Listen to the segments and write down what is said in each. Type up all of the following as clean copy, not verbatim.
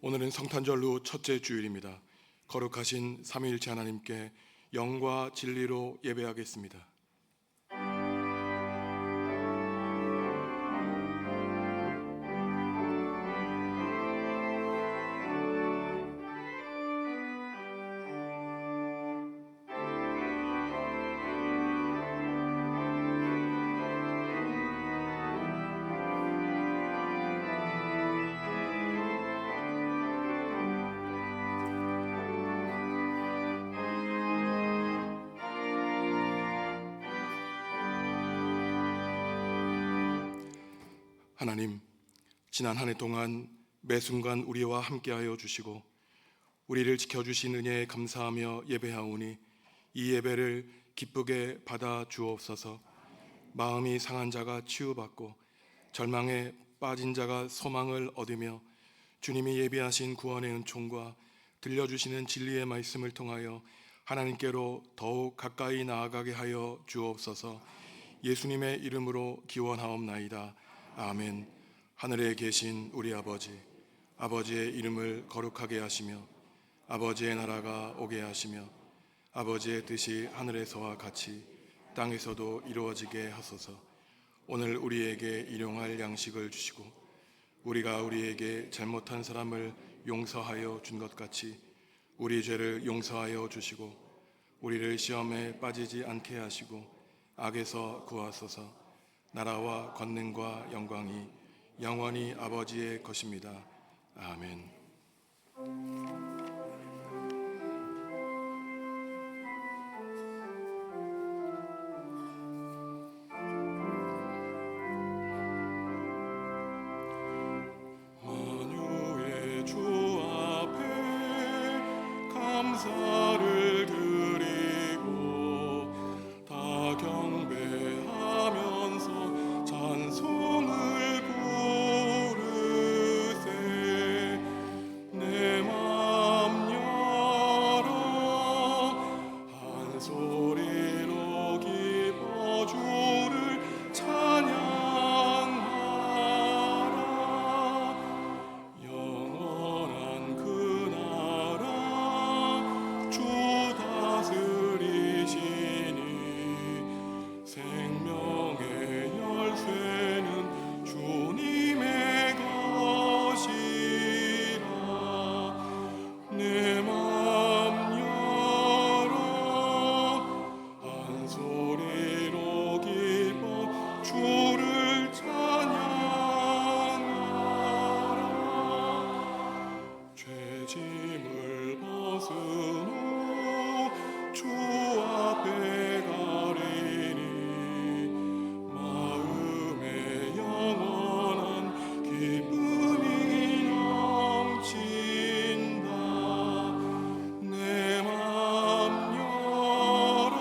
오늘은 성탄절 후 첫째 주일입니다. 거룩하신 삼위일체 하나님께 영과 진리로 예배하겠습니다. 하나님, 지난 한 해 동안 매 순간 우리와 함께하여 주시고 우리를 지켜주신 은혜에 감사하며 예배하오니 이 예배를 기쁘게 받아 주옵소서. 마음이 상한 자가 치유받고 절망에 빠진 자가 소망을 얻으며 주님이 예비하신 구원의 은총과 들려주시는 진리의 말씀을 통하여 하나님께로 더욱 가까이 나아가게 하여 주옵소서. 예수님의 이름으로 기원하옵나이다. 아멘. 하늘에 계신 우리 아버지, 아버지의 이름을 거룩하게 하시며 아버지의 나라가 오게 하시며 아버지의 뜻이 하늘에서와 같이 땅에서도 이루어지게 하소서. 오늘 우리에게 일용할 양식을 주시고 우리가 우리에게 잘못한 사람을 용서하여 준 것 같이 우리 죄를 용서하여 주시고 우리를 시험에 빠지지 않게 하시고 악에서 구하소서. 나라와 권능과 영광이 영원히 아버지의 것입니다. 아멘. 만유의 주 앞에 감사를 드리고 다 경배하면서 찬송을 부르세. 내 맘 열어 한 소리로 기뻐 주를 찬양하라. 영원한 그 나라 주 다스리시니 생명의 열쇠는 주님의 것이라. 내 맘 열어 한 소리로 기뻐 주를 찬양하라. 죄짐을 벗은 후 주 앞에 가리니 마음에 영원한 기쁨이 넘친다. 내 맘 열어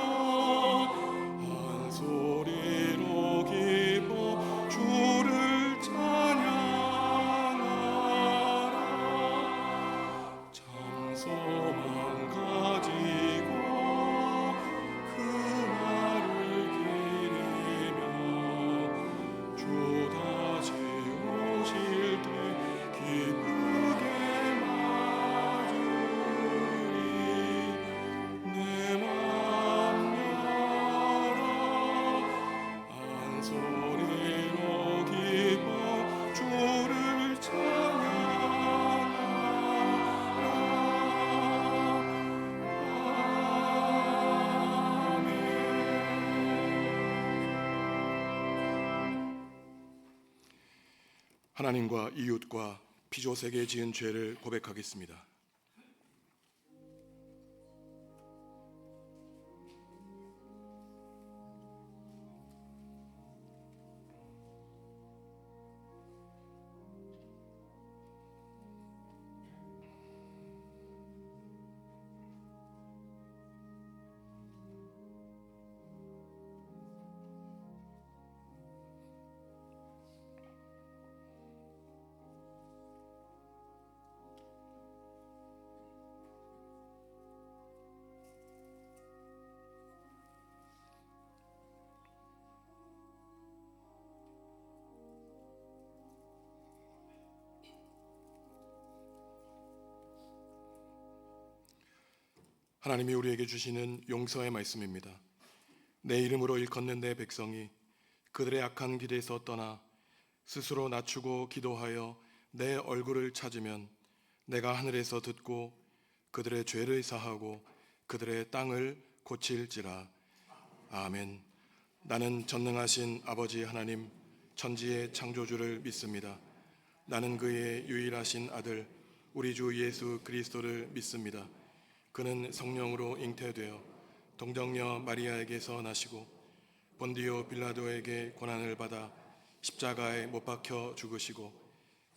한 소리로 기뻐 주를 찬양하라. 참 소망 가지고 그 말을 기리며 주 다시 오실 때 기쁘게 맞으리. 내 맘 열어 한 소리로 기뻐 주를 찬양하라. 아멘. 하나님과 이웃과 피조세계에 지은 죄를 고백하겠습니다. 하나님이 우리에게 주시는 용서의 말씀입니다. 내 이름으로 일컫는 내 백성이 그들의 악한 길에서 떠나 스스로 낮추고 기도하여 내 얼굴을 찾으면 내가 하늘에서 듣고 그들의 죄를 사하고 그들의 땅을 고칠지라. 아멘. 나는 전능하신 아버지 하나님 천지의 창조주를 믿습니다. 나는 그의 유일하신 아들 우리 주 예수 그리스도를 믿습니다. 그는 성령으로 잉태되어 동정녀 마리아에게서 나시고 본디오 빌라도에게 고난을 받아 십자가에 못 박혀 죽으시고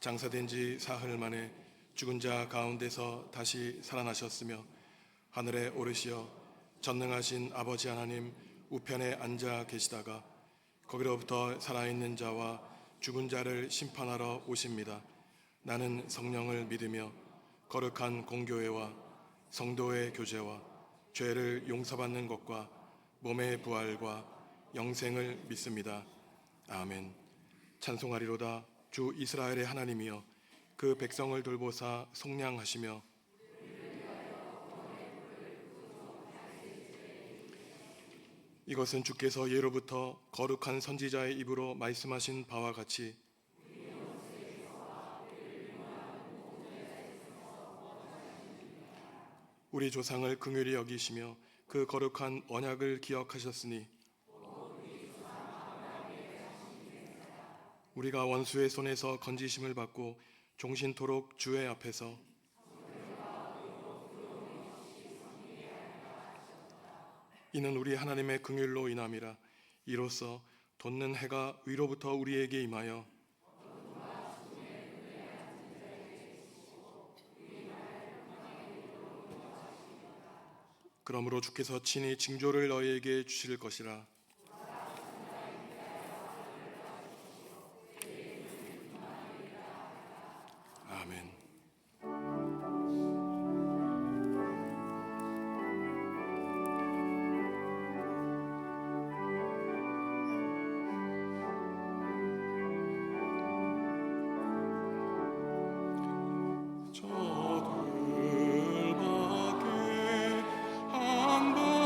장사된 지 사흘 만에 죽은 자 가운데서 다시 살아나셨으며 하늘에 오르시어 전능하신 아버지 하나님 우편에 앉아 계시다가 거기로부터 살아있는 자와 죽은 자를 심판하러 오십니다. 나는 성령을 믿으며 거룩한 공교회와 성도의 교제와 죄를 용서받는 것과 몸의 부활과 영생을 믿습니다. 아멘. 찬송하리로다. 주 이스라엘의 하나님이여 그 백성을 돌보사 속량하시며 이것은 주께서 예로부터 거룩한 선지자의 입으로 말씀하신 바와 같이 우리 조상을 긍휼히 여기시며 그 거룩한 언약을 기억하셨으니 우리가 원수의 손에서 건지심을 받고 종신토록 주의 앞에서 이는 우리 하나님의 긍휼로 인함이라. 이로써 돋는 해가 위로부터 우리에게 임하여 그러므로 주께서 친히 징조를 너희에게 주실 것이라. 아멘. 저들밖에 한밤중에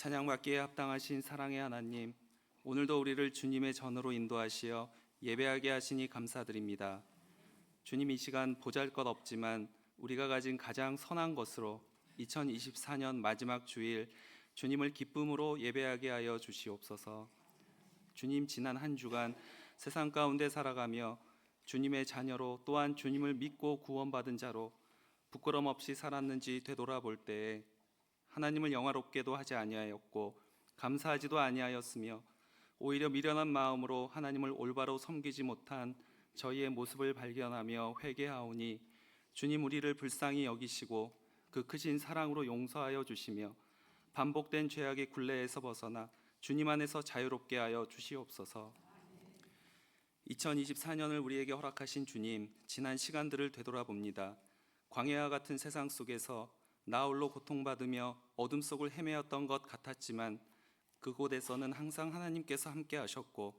찬양받기에 합당하신 사랑의 하나님, 오늘도 우리를 주님의 전으로 인도하시어 예배하게 하시니 감사드립니다. 주님, 이 시간 보잘것없지만 우리가 가진 가장 선한 것으로 2024년 마지막 주일 주님을 기쁨으로 예배하게 하여 주시옵소서. 주님, 지난 한 주간 세상 가운데 살아가며 주님의 자녀로 또한 주님을 믿고 구원받은 자로 부끄럼 없이 살았는지 되돌아볼 때에 하나님을 영화롭게도 하지 아니하였고 감사하지도 아니하였으며 오히려 미련한 마음으로 하나님을 올바로 섬기지 못한 저희의 모습을 발견하며 회개하오니 주님, 우리를 불쌍히 여기시고 그 크신 사랑으로 용서하여 주시며 반복된 죄악의 굴레에서 벗어나 주님 안에서 자유롭게 하여 주시옵소서. 2024년을 우리에게 허락하신 주님, 지난 시간들을 되돌아봅니다. 광야와 같은 세상 속에서 나 홀로 고통받으며 어둠 속을 헤매었던 것 같았지만 그곳에서는 항상 하나님께서 함께 하셨고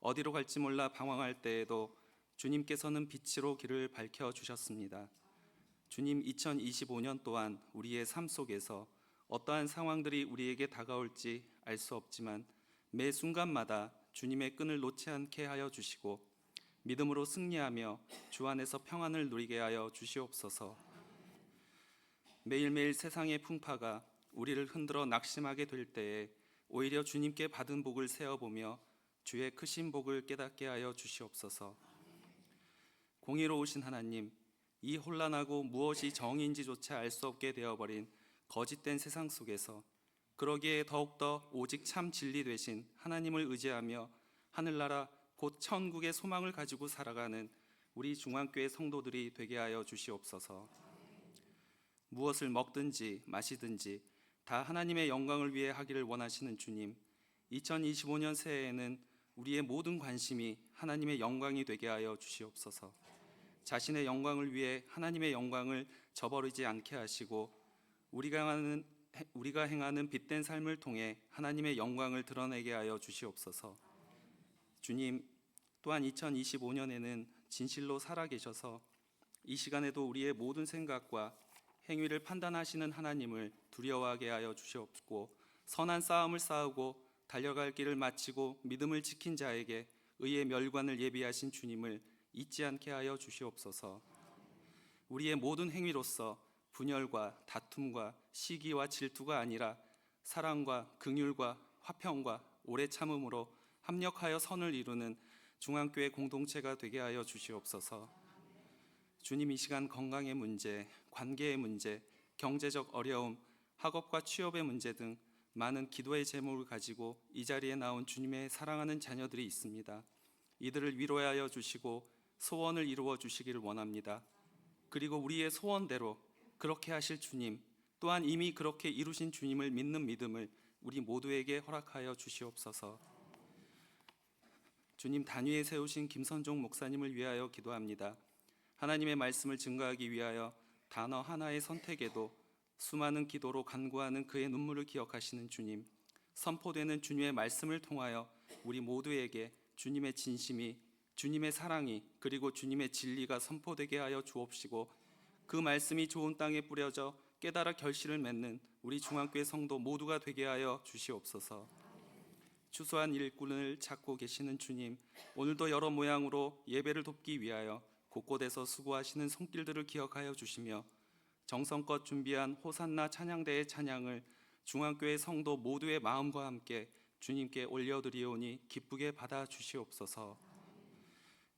어디로 갈지 몰라 방황할 때에도 주님께서는 빛으로 길을 밝혀주셨습니다. 주님, 2025년 또한 우리의 삶 속에서 어떠한 상황들이 우리에게 다가올지 알 수 없지만 매 순간마다 주님의 끈을 놓지 않게 하여 주시고 믿음으로 승리하며 주 안에서 평안을 누리게 하여 주시옵소서. 매일매일 세상의 풍파가 우리를 흔들어 낙심하게 될 때에 오히려 주님께 받은 복을 세어보며 주의 크신 복을 깨닫게 하여 주시옵소서. 공의로우신 하나님, 이 혼란하고 무엇이 정의인지조차 알 수 없게 되어버린 거짓된 세상 속에서 그러기에 더욱더 오직 참 진리 되신 하나님을 의지하며 하늘나라 곧 천국의 소망을 가지고 살아가는 우리 중앙교회 성도들이 되게 하여 주시옵소서. 무엇을 먹든지 마시든지 다 하나님의 영광을 위해 하기를 원하시는 주님, 2025년 새해에는 우리의 모든 관심이 하나님의 영광이 되게 하여 주시옵소서. 자신의 영광을 위해 하나님의 영광을 저버리지 않게 하시고 우리가 행하는 빛된 삶을 통해 하나님의 영광을 드러내게 하여 주시옵소서. 주님, 또한 2025년에는 진실로 살아계셔서 이 시간에도 우리의 모든 생각과 행위를 판단하시는 하나님을 두려워하게 하여 주시옵고 선한 싸움을 싸우고 달려갈 길을 마치고 믿음을 지킨 자에게 의의 멸관을 예비하신 주님을 잊지 않게 하여 주시옵소서. 우리의 모든 행위로서 분열과 다툼과 시기와 질투가 아니라 사랑과 긍휼과 화평과 오래 참음으로 합력하여 선을 이루는 중앙교회 공동체가 되게 하여 주시옵소서. 주님, 이 시간 건강의 문제, 관계의 문제, 경제적 어려움, 학업과 취업의 문제 등 많은 기도의 제목을 가지고 이 자리에 나온 주님의 사랑하는 자녀들이 있습니다. 이들을 위로하여 주시고 소원을 이루어 주시기를 원합니다. 그리고 우리의 소원대로 그렇게 하실 주님, 또한 이미 그렇게 이루신 주님을 믿는 믿음을 우리 모두에게 허락하여 주시옵소서. 주님, 단위에 세우신 김선종 목사님을 위하여 기도합니다. 하나님의 말씀을 증거하기 위하여 단어 하나의 선택에도 수많은 기도로 간구하는 그의 눈물을 기억하시는 주님, 선포되는 주님의 말씀을 통하여 우리 모두에게 주님의 진심이, 주님의 사랑이, 그리고 주님의 진리가 선포되게 하여 주옵시고 그 말씀이 좋은 땅에 뿌려져 깨달아 결실을 맺는 우리 중앙교회 성도 모두가 되게 하여 주시옵소서. 추수한 일꾼을 찾고 계시는 주님, 오늘도 여러 모양으로 예배를 돕기 위하여 곳곳에서 수고하시는 손길들을 기억하여 주시며 정성껏 준비한 호산나 찬양대의 찬양을 중앙교회 성도 모두의 마음과 함께 주님께 올려드리오니 기쁘게 받아 주시옵소서.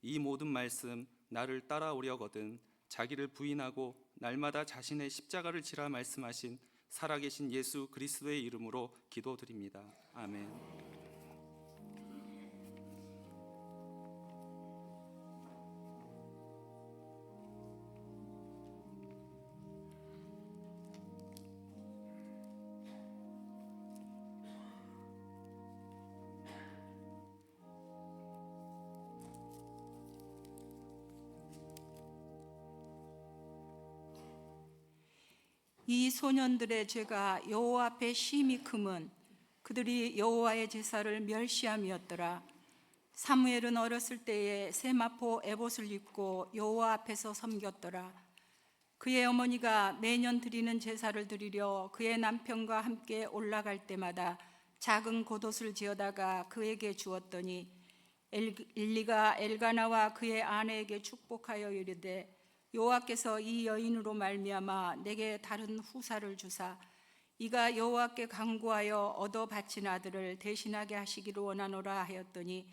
이 모든 말씀 나를 따라오려거든 자기를 부인하고 날마다 자신의 십자가를 지라 말씀하신 살아계신 예수 그리스도의 이름으로 기도드립니다. 아멘. 이 소년들의 죄가 여호와 앞에 심히 크면 그들이 여호와의 제사를 멸시함이었더라. 사무엘은 어렸을 때에 세마포 에봇을 입고 여호와 앞에서 섬겼더라. 그의 어머니가 매년 드리는 제사를 드리려 그의 남편과 함께 올라갈 때마다 작은 겉옷을 지어다가 그에게 주었더니 엘리가 엘가나와 그의 아내에게 축복하여 이르되 여호와께서 이 여인으로 말미암아 내게 다른 후사를 주사 이가 여호와께 간구하여 얻어 바친 아들을 대신하게 하시기를 원하노라 하였더니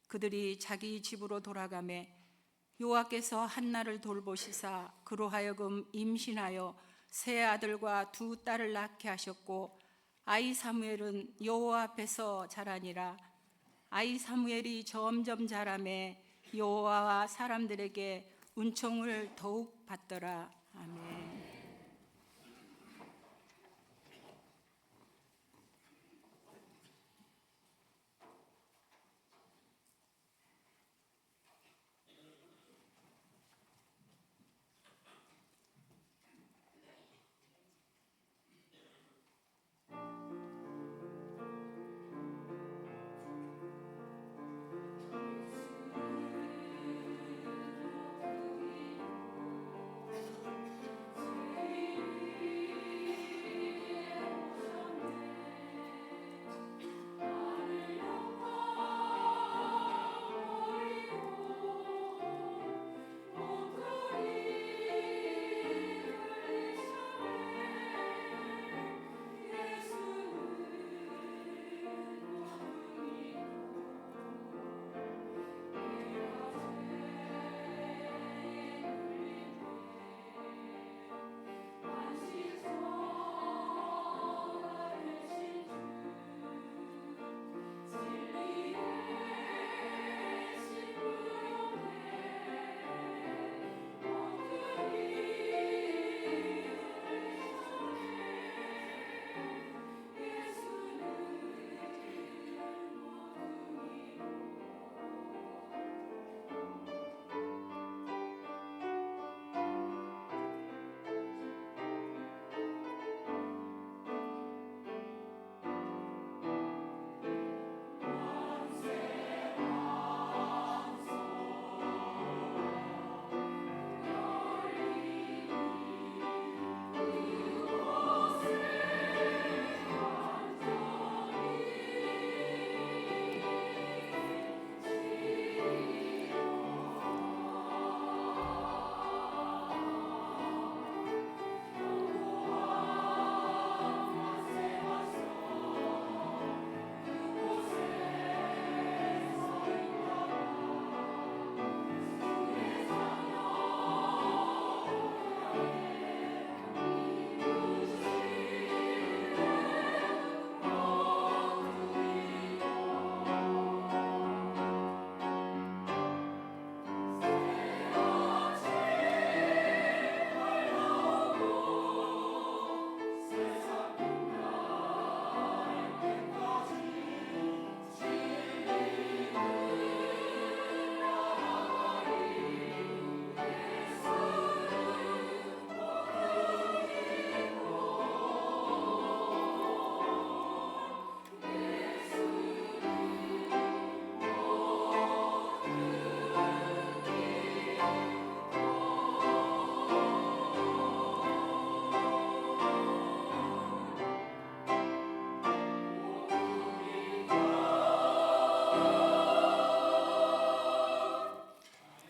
그들이 자기 집으로 돌아가매 여호와께서 한나를 돌보시사 그로 하여금 임신하여 세 아들과 두 딸을 낳게 하셨고 아이 사무엘은 여호와 앞에서 자라니라. 아이 사무엘이 점점 자라매 여호와와 사람들에게 은총을 더욱 받더라. 아멘.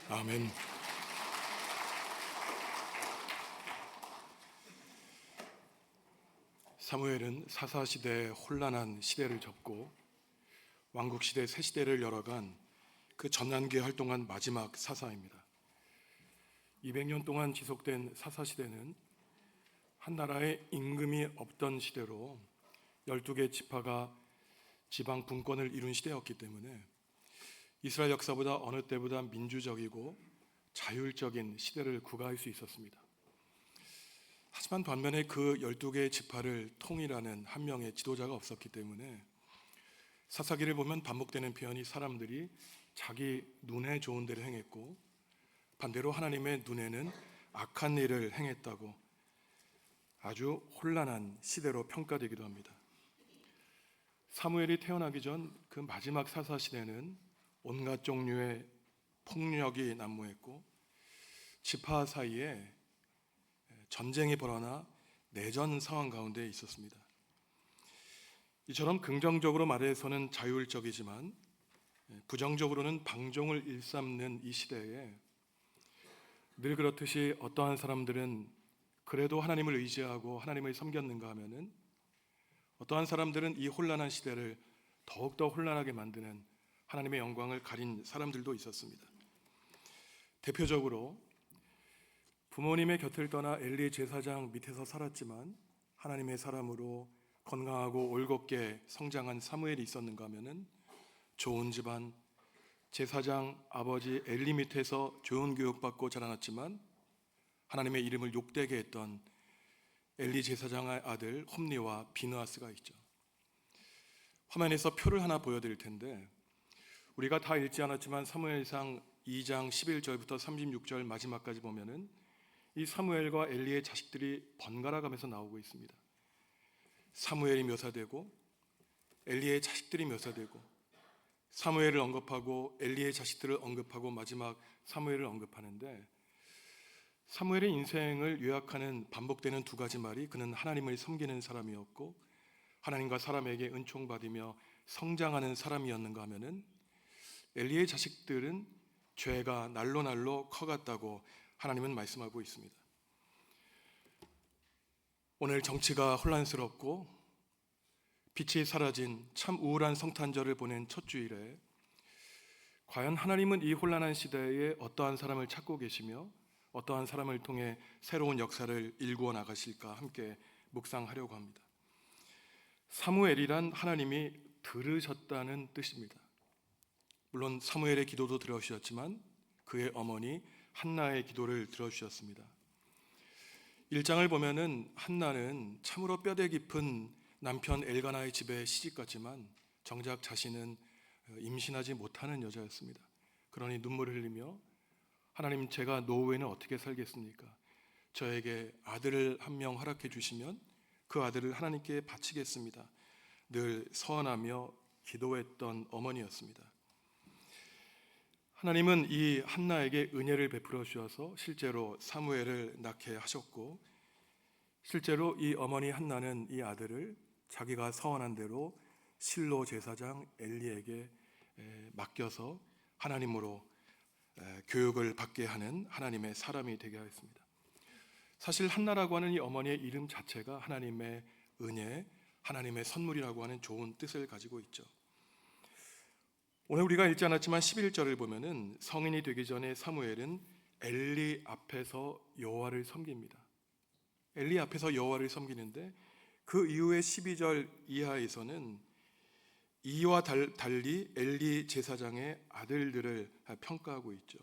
아멘. 사무엘은 사사시대의 혼란한 시대를 접고 왕국시대 새 시대를 열어간 그 전환기에 활동한 마지막 사사입니다. 200년 동안 지속된 사사시대는 한 나라에 임금이 없던 시대로 12개 지파가 지방 분권을 이룬 시대였기 때문에 이스라엘 역사보다 어느 때보다 민주적이고 자율적인 시대를 구가할 수 있었습니다. 하지만 반면에 그 12개의 지파를 통일하는 한 명의 지도자가 없었기 때문에 사사기를 보면 반복되는 표현이 사람들이 자기 눈에 좋은 대로 행했고 반대로 하나님의 눈에는 악한 일을 행했다고 아주 혼란한 시대로 평가되기도 합니다. 사무엘이 태어나기 전 그 마지막 사사 시대는 온갖 종류의 폭력이 난무했고 지파 사이에 전쟁이 벌어나 내전 상황 가운데 있었습니다. 이처럼 긍정적으로 말해서는 자율적이지만 부정적으로는 방종을 일삼는 이 시대에 늘 그렇듯이 어떠한 사람들은 그래도 하나님을 의지하고 하나님을 섬겼는가 하면은 어떠한 사람들은 이 혼란한 시대를 더욱더 혼란하게 만드는 하나님의 영광을 가린 사람들도 있었습니다. 대표적으로 부모님의 곁을 떠나 엘리 제사장 밑에서 살았지만 하나님의 사람으로 건강하고 올곧게 성장한 사무엘이 있었는가 하면은 좋은 집안 제사장 아버지 엘리 밑에서 좋은 교육받고 자라났지만 하나님의 이름을 욕되게 했던 엘리 제사장의 아들 홈리와 비느하스가 있죠. 화면에서 표를 하나 보여드릴 텐데 우리가 다 읽지 않았지만 사무엘상 2장 11절부터 36절 마지막까지 보면은 이 사무엘과 엘리의 자식들이 번갈아 가면서 나오고 있습니다. 사무엘이 묘사되고 엘리의 자식들이 묘사되고 사무엘을 언급하고 엘리의 자식들을 언급하고 마지막 사무엘을 언급하는데 사무엘의 인생을 요약하는 반복되는 두 가지 말이 그는 하나님을 섬기는 사람이었고 하나님과 사람에게 은총받으며 성장하는 사람이었는가 하면은 엘리의 자식들은 죄가 날로 날로 커갔다고 하나님은 말씀하고 있습니다. 오늘 정치가 혼란스럽고 빛이 사라진 참 우울한 성탄절을 보낸 첫 주일에 과연 하나님은 이 혼란한 시대에 어떠한 사람을 찾고 계시며 어떠한 사람을 통해 새로운 역사를 일구어 나가실까 함께 묵상하려고 합니다. 사무엘이란 하나님이 들으셨다는 뜻입니다. 물론 사무엘의 기도도 들어주셨지만 그의 어머니 한나의 기도를 들어주셨습니다. 1장을 보면은 한나는 참으로 뼈대 깊은 남편 엘가나의 집에 시집갔지만 정작 자신은 임신하지 못하는 여자였습니다. 그러니 눈물을 흘리며 하나님, 제가 노후에는 어떻게 살겠습니까? 저에게 아들을 한 명 허락해 주시면 그 아들을 하나님께 바치겠습니다. 늘 서원하며 기도했던 어머니였습니다. 하나님은 이 한나에게 은혜를 베풀어 주셔서 실제로 사무엘을 낳게 하셨고 실제로 이 어머니 한나는 이 아들을 자기가 서원한 대로 실로 제사장 엘리에게 맡겨서 하나님으로 교육을 받게 하는 하나님의 사람이 되게 하였습니다. 사실 한나라고 하는 이 어머니의 이름 자체가 하나님의 은혜, 하나님의 선물이라고 하는 좋은 뜻을 가지고 있죠. 오늘 우리가 읽지 않았지만 11절을 보면은 성인이 되기 전에 사무엘은 엘리 앞에서 여호와를 섬깁니다. 엘리 앞에서 여호와를 섬기는데 그 이후에 12절 이하에서는 이와 달리 엘리 제사장의 아들들을 평가하고 있죠.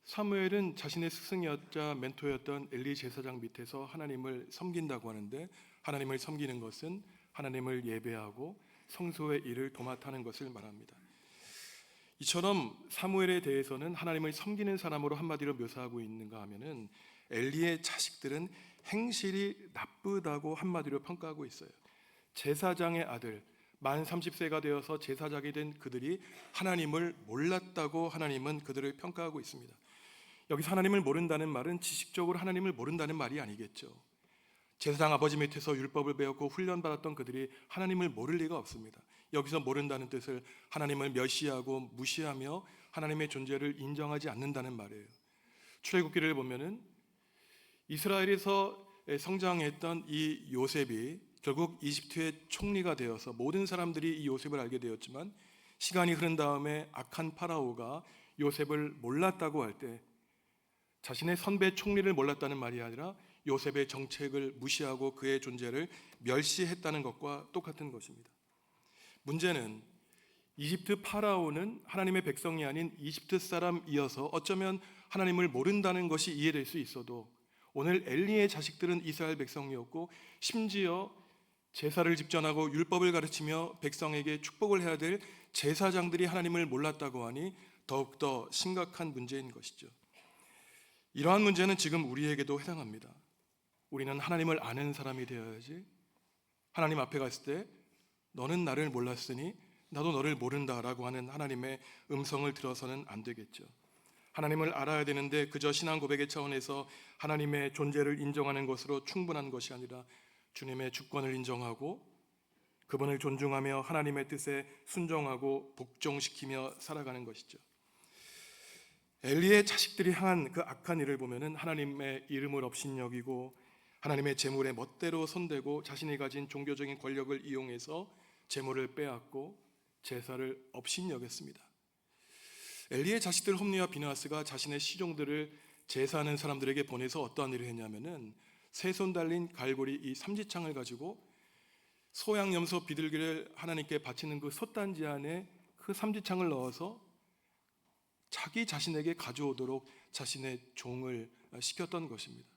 사무엘은 자신의 스승이었자 멘토였던 엘리 제사장 밑에서 하나님을 섬긴다고 하는데 하나님을 섬기는 것은 하나님을 예배하고 성소의 일을 도맡아는 것을 말합니다. 이처럼 사무엘에 대해서는 하나님을 섬기는 사람으로 한마디로 묘사하고 있는가 하면은 엘리의 자식들은 행실이 나쁘다고 한마디로 평가하고 있어요. 제사장의 아들 만 30세가 되어서 제사장이 된 그들이 하나님을 몰랐다고 하나님은 그들을 평가하고 있습니다. 여기서 하나님을 모른다는 말은 지식적으로 하나님을 모른다는 말이 아니겠죠. 제사장 아버지 밑에서 율법을 배웠고 훈련받았던 그들이 하나님을 모를 리가 없습니다. 여기서 모른다는 뜻을 하나님을 멸시하고 무시하며 하나님의 존재를 인정하지 않는다는 말이에요. 출애굽기를 보면은 이스라엘에서 성장했던 이 요셉이 결국 이집트의 총리가 되어서 모든 사람들이 이 요셉을 알게 되었지만 시간이 흐른 다음에 악한 파라오가 요셉을 몰랐다고 할 때 자신의 선배 총리를 몰랐다는 말이 아니라 요셉의 정책을 무시하고 그의 존재를 멸시했다는 것과 똑같은 것입니다. 문제는 이집트 파라오는 하나님의 백성이 아닌 이집트 사람이어서 어쩌면 하나님을 모른다는 것이 이해될 수 있어도 오늘 엘리의 자식들은 이스라엘 백성이었고 심지어 제사를 집전하고 율법을 가르치며 백성에게 축복을 해야 될 제사장들이 하나님을 몰랐다고 하니 더욱더 심각한 문제인 것이죠. 이러한 문제는 지금 우리에게도 해당합니다. 우리는 하나님을 아는 사람이 되어야지 하나님 앞에 갔을 때 너는 나를 몰랐으니 나도 너를 모른다라고 하는 하나님의 음성을 들어서는 안 되겠죠. 하나님을 알아야 되는데 그저 신앙 고백의 차원에서 하나님의 존재를 인정하는 것으로 충분한 것이 아니라 주님의 주권을 인정하고 그분을 존중하며 하나님의 뜻에 순종하고 복종시키며 살아가는 것이죠. 엘리의 자식들이 향한 그 악한 일을 보면은 하나님의 이름을 업신여기고 하나님의 재물에 멋대로 손대고 자신이 가진 종교적인 권력을 이용해서 재물을 빼앗고 제사를 업신여겼습니다. 엘리의 자식들 홈리와 비느하스가 자신의 시종들을 제사하는 사람들에게 보내서 어떠한 일을 했냐면은 세 손 달린 갈고리 이 삼지창을 가지고 소양염소 비둘기를 하나님께 바치는 그 솥단지 안에 그 삼지창을 넣어서 자기 자신에게 가져오도록 자신의 종을 시켰던 것입니다.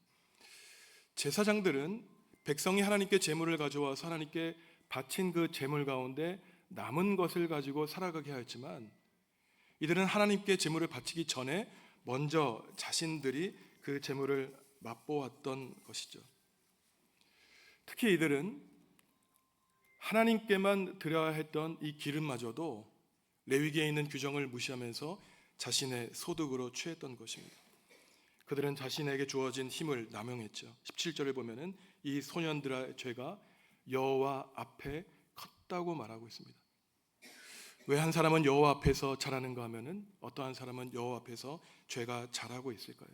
제사장들은 백성이 하나님께 제물을 가져와서 하나님께 바친 그 제물 가운데 남은 것을 가지고 살아가게 하였지만 이들은 하나님께 제물을 바치기 전에 먼저 자신들이 그 제물을 맛보았던 것이죠. 특히 이들은 하나님께만 드려야 했던 이 기름마저도 레위기에 있는 규정을 무시하면서 자신의 소득으로 취했던 것입니다. 그들은 자신에게 주어진 힘을 남용했죠. 17절을 보면은 이 소년들의 죄가 여호와 앞에 컸다고 말하고 있습니다. 왜 한 사람은 여호와 앞에서 자라는가 하면은 어떠한 사람은 여호와 앞에서 죄가 자라고 있을까요?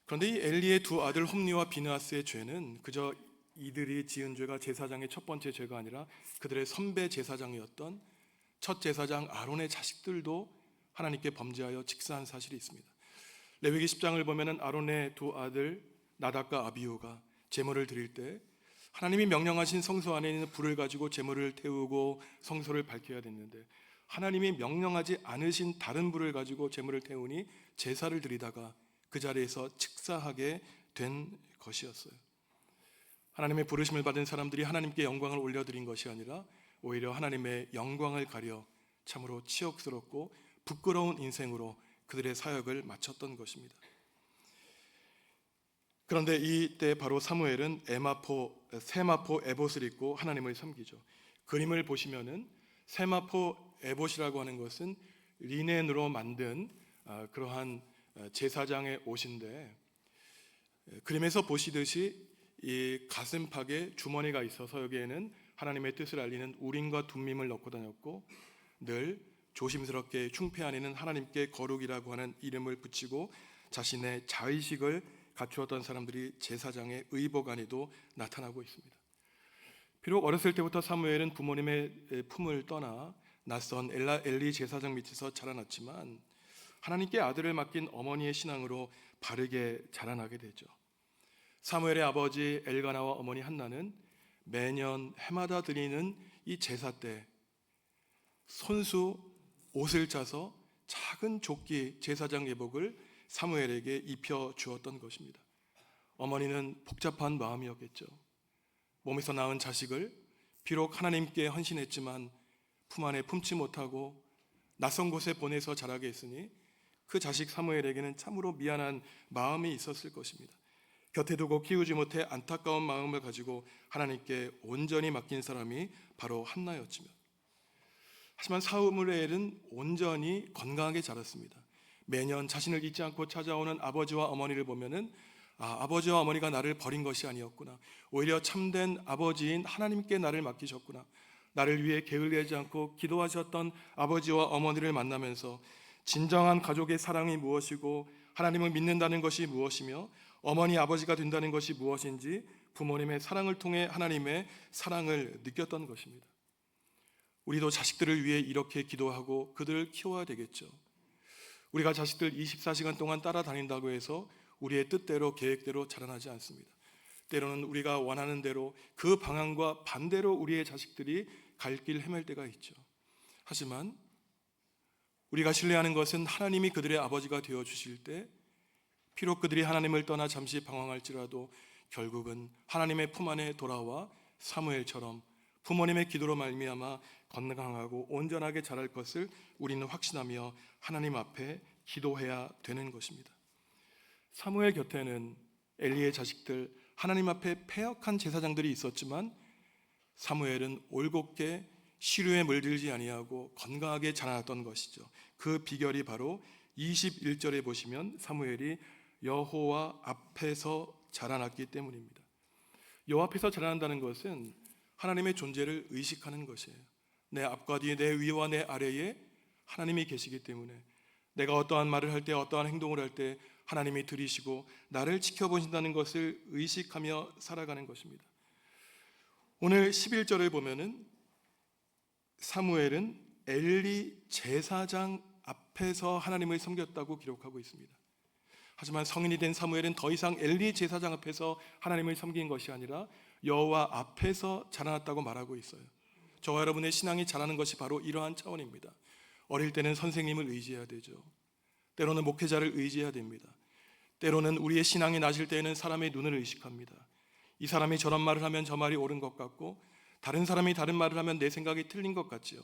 그런데 이 엘리의 두 아들 홈리와 비느하스의 죄는 그저 이들이 지은 죄가 제사장의 첫 번째 죄가 아니라 그들의 선배 제사장이었던 첫 제사장 아론의 자식들도 하나님께 범죄하여 직사한 사실이 있습니다. 레위기 10장을 보면은 아론의 두 아들 나답과 아비후가 제물을 드릴 때 하나님이 명령하신 성소 안에 있는 불을 가지고 제물을 태우고 성소를 밝혀야 됐는데 하나님이 명령하지 않으신 다른 불을 가지고 제물을 태우니 제사를 드리다가 그 자리에서 직사하게 된 것이었어요. 하나님의 부르심을 받은 사람들이 하나님께 영광을 올려드린 것이 아니라 오히려 하나님의 영광을 가려 참으로 치욕스럽고 부끄러운 인생으로 그들의 사역을 마쳤던 것입니다. 그런데 이때 바로 사무엘은 세마포 에봇을 입고 하나님을 섬기죠. 그림을 보시면은 세마포 에봇이라고 하는 것은 리넨으로 만든 그러한 제사장의 옷인데 그림에서 보시듯이 이 가슴팍에 주머니가 있어서 여기에는 하나님의 뜻을 알리는 우림과 둠밈을 넣고 다녔고 늘 조심스럽게 흉패 안에는 하나님께 거룩이라고 하는 이름을 붙이고 자신의 자의식을 갖추었던 사람들이 제사장의 의복 안에도 나타나고 있습니다. 비록 어렸을 때부터 사무엘은 부모님의 품을 떠나 낯선 엘리 제사장 밑에서 자라났지만 하나님께 아들을 맡긴 어머니의 신앙으로 바르게 자라나게 되죠. 사무엘의 아버지 엘가나와 어머니 한나는 매년 해마다 드리는 이 제사 때 손수 옷을 짜서 작은 조끼 제사장 예복을 사무엘에게 입혀 주었던 것입니다. 어머니는 복잡한 마음이었겠죠. 몸에서 낳은 자식을 비록 하나님께 헌신했지만 품 안에 품지 못하고 낯선 곳에 보내서 자라게 했으니 그 자식 사무엘에게는 참으로 미안한 마음이 있었을 것입니다. 곁에 두고 키우지 못해 안타까운 마음을 가지고 하나님께 온전히 맡긴 사람이 바로 한나였지만 하지만 사무엘은 온전히 건강하게 자랐습니다. 매년 자신을 잊지 않고 찾아오는 아버지와 어머니를 보면은 아버지와 어머니가 나를 버린 것이 아니었구나. 오히려 참된 아버지인 하나님께 나를 맡기셨구나. 나를 위해 게을리하지 않고 기도하셨던 아버지와 어머니를 만나면서 진정한 가족의 사랑이 무엇이고 하나님을 믿는다는 것이 무엇이며 어머니 아버지가 된다는 것이 무엇인지 부모님의 사랑을 통해 하나님의 사랑을 느꼈던 것입니다. 우리도 자식들을 위해 이렇게 기도하고 그들을 키워야 되겠죠. 우리가 자식들 24시간 동안 따라다닌다고 해서 우리의 뜻대로 계획대로 자라나지 않습니다. 때로는 우리가 원하는 대로 그 방향과 반대로 우리의 자식들이 갈 길 헤맬 때가 있죠. 하지만 우리가 신뢰하는 것은 하나님이 그들의 아버지가 되어 주실 때 비록 그들이 하나님을 떠나 잠시 방황할지라도 결국은 하나님의 품 안에 돌아와 사무엘처럼 부모님의 기도로 말미암아 건강하고 온전하게 자랄 것을 우리는 확신하며 하나님 앞에 기도해야 되는 것입니다. 사무엘 곁에는 엘리의 자식들 하나님 앞에 패역한 제사장들이 있었지만 사무엘은 올곧게 시류에 물들지 아니하고 건강하게 자라났던 것이죠. 그 비결이 바로 21절에 보시면 사무엘이 여호와 앞에서 자라났기 때문입니다. 여호와 앞에서 자라난다는 것은 하나님의 존재를 의식하는 것이에요. 내 앞과 뒤에, 내 위와 내 아래에 하나님이 계시기 때문에 내가 어떠한 말을 할 때, 어떠한 행동을 할 때 하나님이 들으시고 나를 지켜보신다는 것을 의식하며 살아가는 것입니다. 오늘 11절을 보면은 사무엘은 엘리 제사장 앞에서 하나님을 섬겼다고 기록하고 있습니다. 하지만 성인이 된 사무엘은 더 이상 엘리 제사장 앞에서 하나님을 섬긴 것이 아니라 여호와 앞에서 자라났다고 말하고 있어요. 저와 여러분의 신앙이 자라는 것이 바로 이러한 차원입니다. 어릴 때는 선생님을 의지해야 되죠. 때로는 목회자를 의지해야 됩니다. 때로는 우리의 신앙이 낮을 때에는 사람의 눈을 의식합니다. 이 사람이 저런 말을 하면 저 말이 옳은 것 같고 다른 사람이 다른 말을 하면 내 생각이 틀린 것 같지요.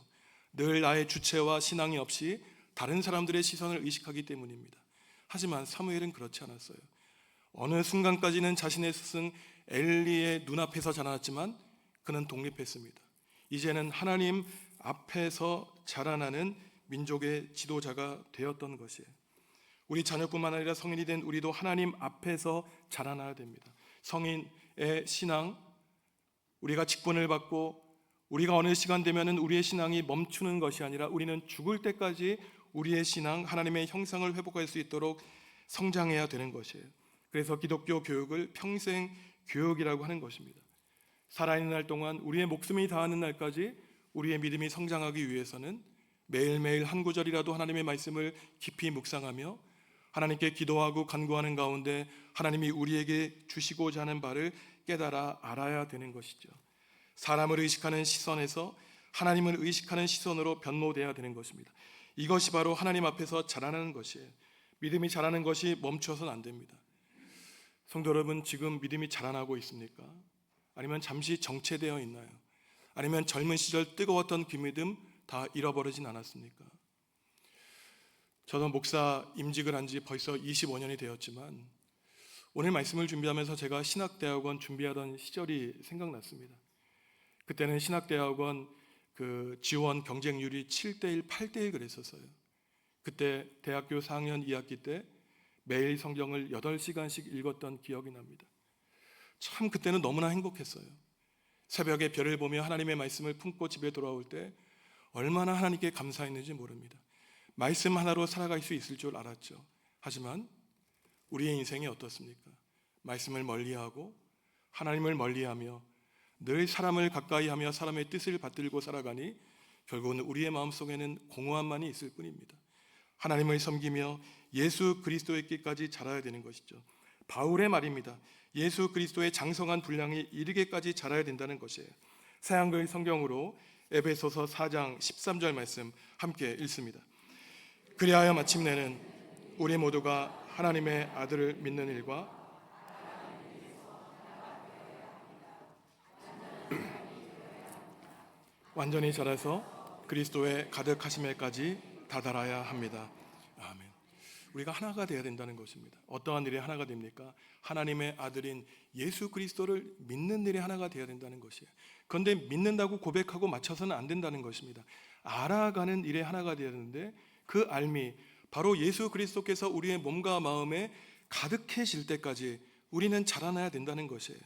늘 나의 주체와 신앙이 없이 다른 사람들의 시선을 의식하기 때문입니다. 하지만 사무엘은 그렇지 않았어요. 어느 순간까지는 자신의 스승 엘리의 눈앞에서 자라났지만 그는 독립했습니다. 이제는 하나님 앞에서 자라나는 민족의 지도자가 되었던 것이에요. 우리 자녀뿐만 아니라 성인이 된 우리도 하나님 앞에서 자라나야 됩니다. 성인의 신앙, 우리가 직분을 받고 우리가 어느 시간 되면은 우리의 신앙이 멈추는 것이 아니라 우리는 죽을 때까지 우리의 신앙, 하나님의 형상을 회복할 수 있도록 성장해야 되는 것이에요. 그래서 기독교 교육을 평생 교육이라고 하는 것입니다. 살아있는 날 동안 우리의 목숨이 다하는 날까지 우리의 믿음이 성장하기 위해서는 매일매일 한 구절이라도 하나님의 말씀을 깊이 묵상하며 하나님께 기도하고 간구하는 가운데 하나님이 우리에게 주시고자 하는 바를 깨달아 알아야 되는 것이죠. 사람을 의식하는 시선에서 하나님을 의식하는 시선으로 변모되어야 되는 것입니다. 이것이 바로 하나님 앞에서 자라나는 것이에요. 믿음이 자라는 것이 멈춰서는 안 됩니다. 성도 여러분, 지금 믿음이 자라나고 있습니까? 아니면 잠시 정체되어 있나요? 아니면 젊은 시절 뜨거웠던 그 믿음 다 잃어버리진 않았습니까? 저도 목사 임직을 한 지 벌써 25년이 되었지만 오늘 말씀을 준비하면서 제가 신학대학원 준비하던 시절이 생각났습니다. 그때는 신학대학원 그 지원 경쟁률이 7대1, 8대1 그랬었어요. 그때 대학교 4학년 2학기 때 매일 성경을 8시간씩 읽었던 기억이 납니다. 참 그때는 너무나 행복했어요. 새벽에 별을 보며 하나님의 말씀을 품고 집에 돌아올 때 얼마나 하나님께 감사했는지 모릅니다. 말씀 하나로 살아갈 수 있을 줄 알았죠. 하지만 우리의 인생이 어떻습니까? 말씀을 멀리하고 하나님을 멀리하며 늘 사람을 가까이하며 사람의 뜻을 받들고 살아가니 결국은 우리의 마음속에는 공허함만이 있을 뿐입니다. 하나님을 섬기며 예수 그리스도의 길까지 자라야 되는 것이죠. 바울의 말입니다. 예수 그리스도의 장성한 분량이 이르게까지 자라야 된다는 것이에요. 새한글 성경으로 에베소서 4장 13절 말씀 함께 읽습니다. 그리하여 마침내는 우리 모두가 하나님의 아들을 믿는 일과 완전히 자라서 그리스도의 가득하심에까지 다다라야 합니다. 아멘. 우리가 하나가 되어야 된다는 것입니다. 어떠한 일에 하나가 됩니까? 하나님의 아들인 예수 그리스도를 믿는 일에 하나가 되어야 된다는 것이에요. 그런데 믿는다고 고백하고 맞춰서는 안 된다는 것입니다. 알아가는 일에 하나가 되어야 되는데 그 알미, 바로 예수 그리스도께서 우리의 몸과 마음에 가득해질 때까지 우리는 자라나야 된다는 것이에요.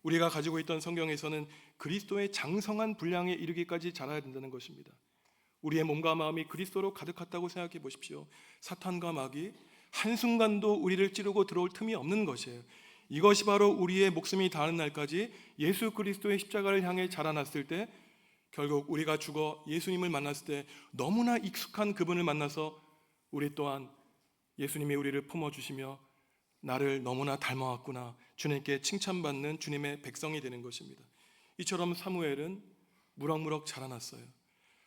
우리가 가지고 있던 성경에서는 그리스도의 장성한 분량에 이르기까지 자라야 된다는 것입니다. 우리의 몸과 마음이 그리스도로 가득했다고 생각해 보십시오. 사탄과 마귀 한순간도 우리를 찌르고 들어올 틈이 없는 것이에요. 이것이 바로 우리의 목숨이 닿는 날까지 예수 그리스도의 십자가를 향해 자라났을 때 결국 우리가 죽어 예수님을 만났을 때 너무나 익숙한 그분을 만나서 우리 또한 예수님이 우리를 품어주시며 나를 너무나 닮아왔구나, 주님께 칭찬받는 주님의 백성이 되는 것입니다. 이처럼 사무엘은 무럭무럭 자라났어요.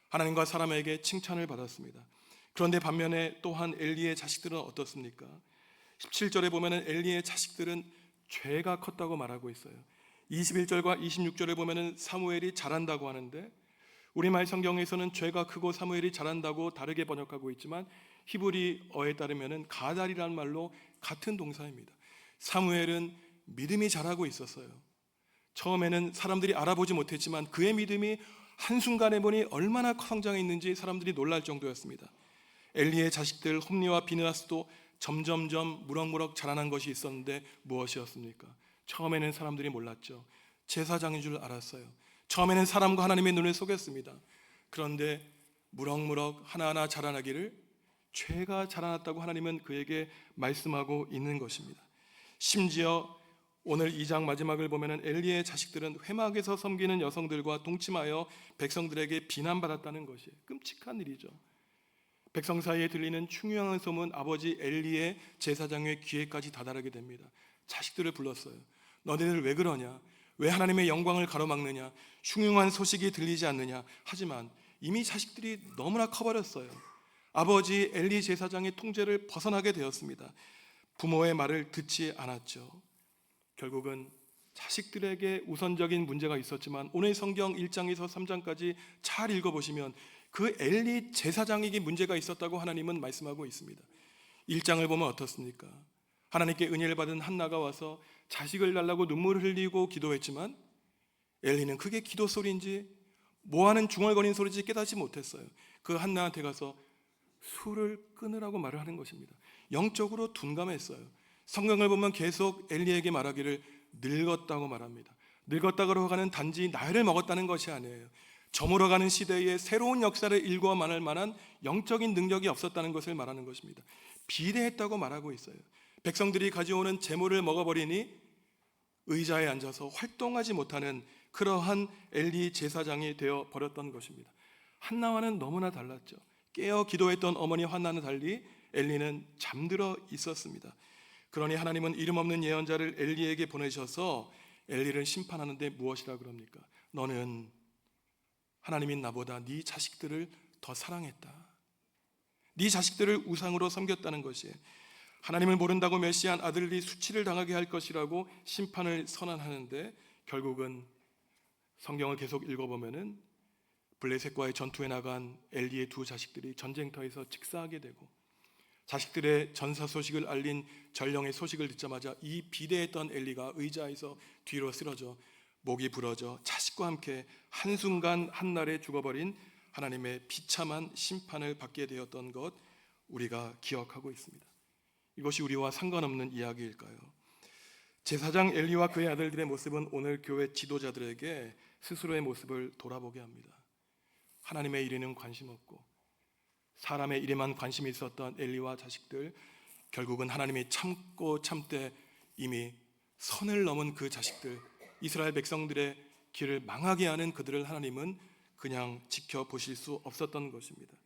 하나님과 사람에게 칭찬을 받았습니다. 그런데 반면에 또한 엘리의 자식들은 어떻습니까? 17절에 보면은 엘리의 자식들은 죄가 컸다고 말하고 있어요. 21절과 26절에 보면은 사무엘이 잘한다고 하는데 우리말 성경에서는 죄가 크고 사무엘이 잘한다고 다르게 번역하고 있지만 히브리어에 따르면은 가달이라는 말로 같은 동사입니다. 사무엘은 믿음이 자라고 있었어요. 처음에는 사람들이 알아보지 못했지만 그의 믿음이 한순간에 보니 얼마나 성장했는지 사람들이 놀랄 정도였습니다. 엘리의 자식들 홈리와 비느하스도 점점점 무럭무럭 자라난 것이 있었는데 무엇이었습니까? 처음에는 사람들이 몰랐죠. 제사장인 줄 알았어요. 처음에는 사람과 하나님의 눈을 속였습니다. 그런데 무럭무럭 하나하나 자라나기를 죄가 자라났다고 하나님은 그에게 말씀하고 있는 것입니다. 심지어 오늘 2장 마지막을 보면 엘리의 자식들은 회막에서 섬기는 여성들과 동침하여 백성들에게 비난받았다는 것이 끔찍한 일이죠. 백성 사이에 들리는 충유한 소문, 아버지 엘리의 제사장의 귀에까지 다다르게 됩니다. 자식들을 불렀어요. 너네들 왜 그러냐? 왜 하나님의 영광을 가로막느냐? 흉흉한 소식이 들리지 않느냐? 하지만 이미 자식들이 너무나 커버렸어요. 아버지 엘리 제사장의 통제를 벗어나게 되었습니다. 부모의 말을 듣지 않았죠. 결국은 자식들에게 우선적인 문제가 있었지만 오늘 성경 1장에서 3장까지 잘 읽어보시면 그 엘리 제사장에게 문제가 있었다고 하나님은 말씀하고 있습니다. 1장을 보면 어떻습니까? 하나님께 은혜를 받은 한나가 와서 자식을 달라고 눈물을 흘리고 기도했지만 엘리는 그게 기도 소리인지 뭐하는 중얼거리는 소리인지 깨닫지 못했어요. 그 한나한테 가서 술을 끊으라고 말을 하는 것입니다. 영적으로 둔감했어요. 성경을 보면 계속 엘리에게 말하기를 늙었다고 말합니다. 늙었다고 하는 단지 나이를 먹었다는 것이 아니에요. 저물어가는 시대에 새로운 역사를 일궈만할 만한 영적인 능력이 없었다는 것을 말하는 것입니다. 비대했다고 말하고 있어요. 백성들이 가져오는 재물을 먹어버리니 의자에 앉아서 활동하지 못하는 그러한 엘리 제사장이 되어 버렸던 것입니다. 한나와는 너무나 달랐죠. 깨어 기도했던 어머니 한나는 달리 엘리는 잠들어 있었습니다. 그러니 하나님은 이름 없는 예언자를 엘리에게 보내셔서 엘리를 심판하는데 무엇이라 그럽니까? 너는 하나님인 나보다 네 자식들을 더 사랑했다. 네 자식들을 우상으로 섬겼다는 것이 하나님을 모른다고 멸시한 아들이 수치를 당하게 할 것이라고 심판을 선언하는데 결국은 성경을 계속 읽어보면은 블레셋과의 전투에 나간 엘리의 두 자식들이 전쟁터에서 직사하게 되고 자식들의 전사 소식을 알린 전령의 소식을 듣자마자 이 비대했던 엘리가 의자에서 뒤로 쓰러져 목이 부러져 자식과 함께 한순간 한날에 죽어버린 하나님의 비참한 심판을 받게 되었던 것 우리가 기억하고 있습니다. 이것이 우리와 상관없는 이야기일까요? 제사장 엘리와 그의 아들들의 모습은 오늘 교회 지도자들에게 스스로의 모습을 돌아보게 합니다. 하나님의 일에는 관심 없고 사람의 일에만 관심이 있었던 엘리와 자식들, 결국은 하나님이 참고 참되 이미 선을 넘은 그 자식들, 이스라엘 백성들의 길을 망하게 하는 그들을 하나님은 그냥 지켜보실 수 없었던 것입니다.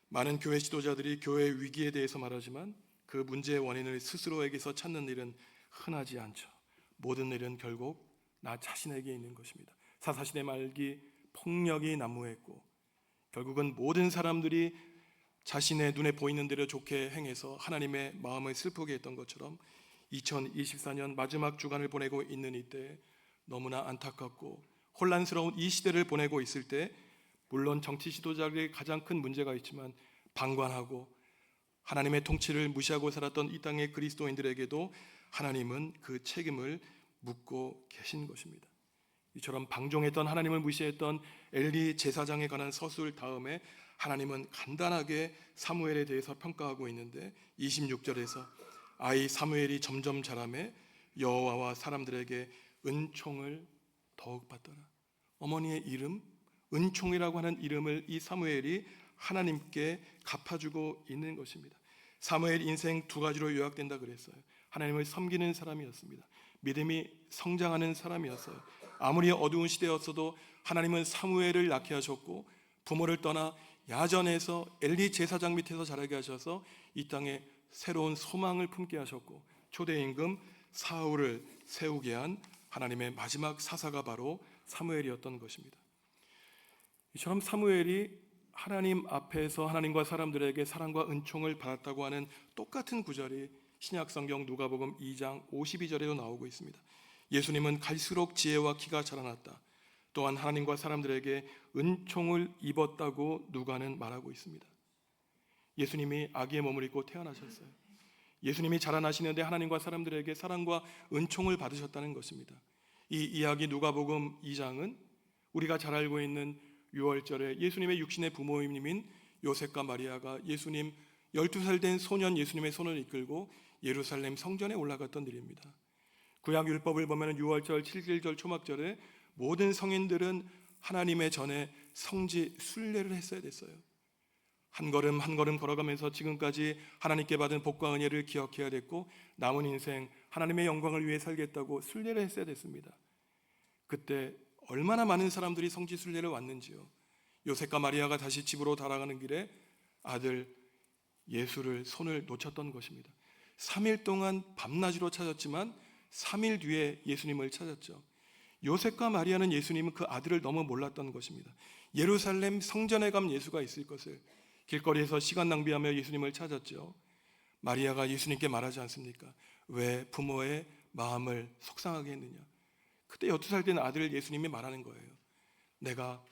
많은 교회 지도자들이 교회 위기에 대해서 말하지만 그 문제의 원인을 스스로에게서 찾는 일은 흔하지 않죠. 모든 일은 결국 나 자신에게 있는 것입니다. 사사시대 말기 폭력이 난무했고 결국은 모든 사람들이 자신의 눈에 보이는 대로 좋게 행해서 하나님의 마음을 슬프게 했던 것처럼 2024년 마지막 주간을 보내고 있는 이때 너무나 안타깝고 혼란스러운 이 시대를 보내고 있을 때 물론 정치 지도자들의 가장 큰 문제가 있지만 방관하고 하나님의 통치를 무시하고 살았던 이 땅의 그리스도인들에게도 하나님은 그 책임을 묻고 계신 것입니다. 이처럼 방종했던 하나님을 무시했던 엘리 제사장에 관한 서술 다음에 하나님은 간단하게 사무엘에 대해서 평가하고 있는데 26절에서 아이 사무엘이 점점 자라매 여호와와 사람들에게 은총을 더욱 받더라. 어머니의 이름 은총이라고 하는 이름을 이 사무엘이 하나님께 갚아주고 있는 것입니다. 사무엘 인생 두 가지로 요약된다 그랬어요. 하나님을 섬기는 사람이었습니다. 믿음이 성장하는 사람이었어요. 아무리 어두운 시대였어도 하나님은 사무엘을 낳게 하셨고 부모를 떠나 야전에서 엘리 제사장 밑에서 자라게 하셔서 이 땅에 새로운 소망을 품게 하셨고 초대 임금 사울을 세우게 한 하나님의 마지막 사사가 바로 사무엘이었던 것입니다. 이처럼 사무엘이 하나님 앞에서 하나님과 사람들에게 사랑과 은총을 받았다고 하는 똑같은 구절이 신약성경 누가복음 2장 52절에도 나오고 있습니다. 예수님은 갈수록 지혜와 키가 자라났다. 또한 하나님과 사람들에게 은총을 입었다고 누가는 말하고 있습니다. 예수님이 아기의 몸을 입고 태어나셨어요. 예수님이 자라나시는데 하나님과 사람들에게 사랑과 은총을 받으셨다는 것입니다. 이 이야기 누가복음 2장은 우리가 잘 알고 있는 6월절에 예수님의 육신의 부모님인 요셉과 마리아가 예수님 12살 된 소년 예수님의 손을 이끌고 예루살렘 성전에 올라갔던 일입니다. 구약 율법을 보면 6월절, 7일절, 초막절에 모든 성인들은 하나님의 전에 성지 순례를 했어야 됐어요. 한 걸음 한 걸음 걸어가면서 지금까지 하나님께 받은 복과 은혜를 기억해야 됐고, 남은 인생 하나님의 영광을 위해 살겠다고 순례를 했어야 됐습니다. 그때 얼마나 많은 사람들이 성지 순례를 왔는지요. 요셉과 마리아가 다시 집으로 돌아가는 길에 아들 예수를 손을 놓쳤던 것입니다. 3일 동안 밤낮으로 찾았지만 3일 뒤에 예수님을 찾았죠. 요셉과 마리아는 예수님은 그 아들을 너무 몰랐던 것입니다. 예루살렘 성전에 가면 예수가 있을 것을 길거리에서 시간 낭비하며 예수님을 찾았죠. 마리아가 예수님께 말하지 않습니까? 왜 부모의 마음을 속상하게 했느냐? 그때 12살 된 아들 예수님이 말하는 거예요. 내가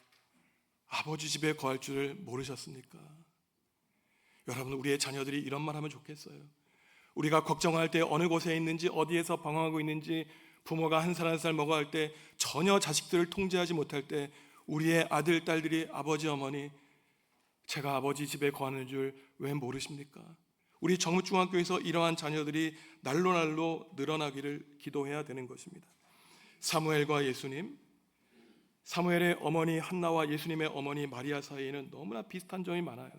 아버지 집에 거할 줄을 모르셨습니까? 여러분, 우리의 자녀들이 이런 말 하면 좋겠어요. 우리가 걱정할 때 어느 곳에 있는지, 어디에서 방황하고 있는지, 부모가 한 살 한 살 먹어갈 때 전혀 자식들을 통제하지 못할 때 우리의 아들, 딸들이 아버지, 어머니, 제가 아버지 집에 거하는 줄 왜 모르십니까? 우리 정읍중학교에서 이러한 자녀들이 날로 늘어나기를 기도해야 되는 것입니다. 사무엘과 예수님, 사무엘의 어머니 한나와 예수님의 어머니 마리아 사이에는 너무나 비슷한 점이 많아요.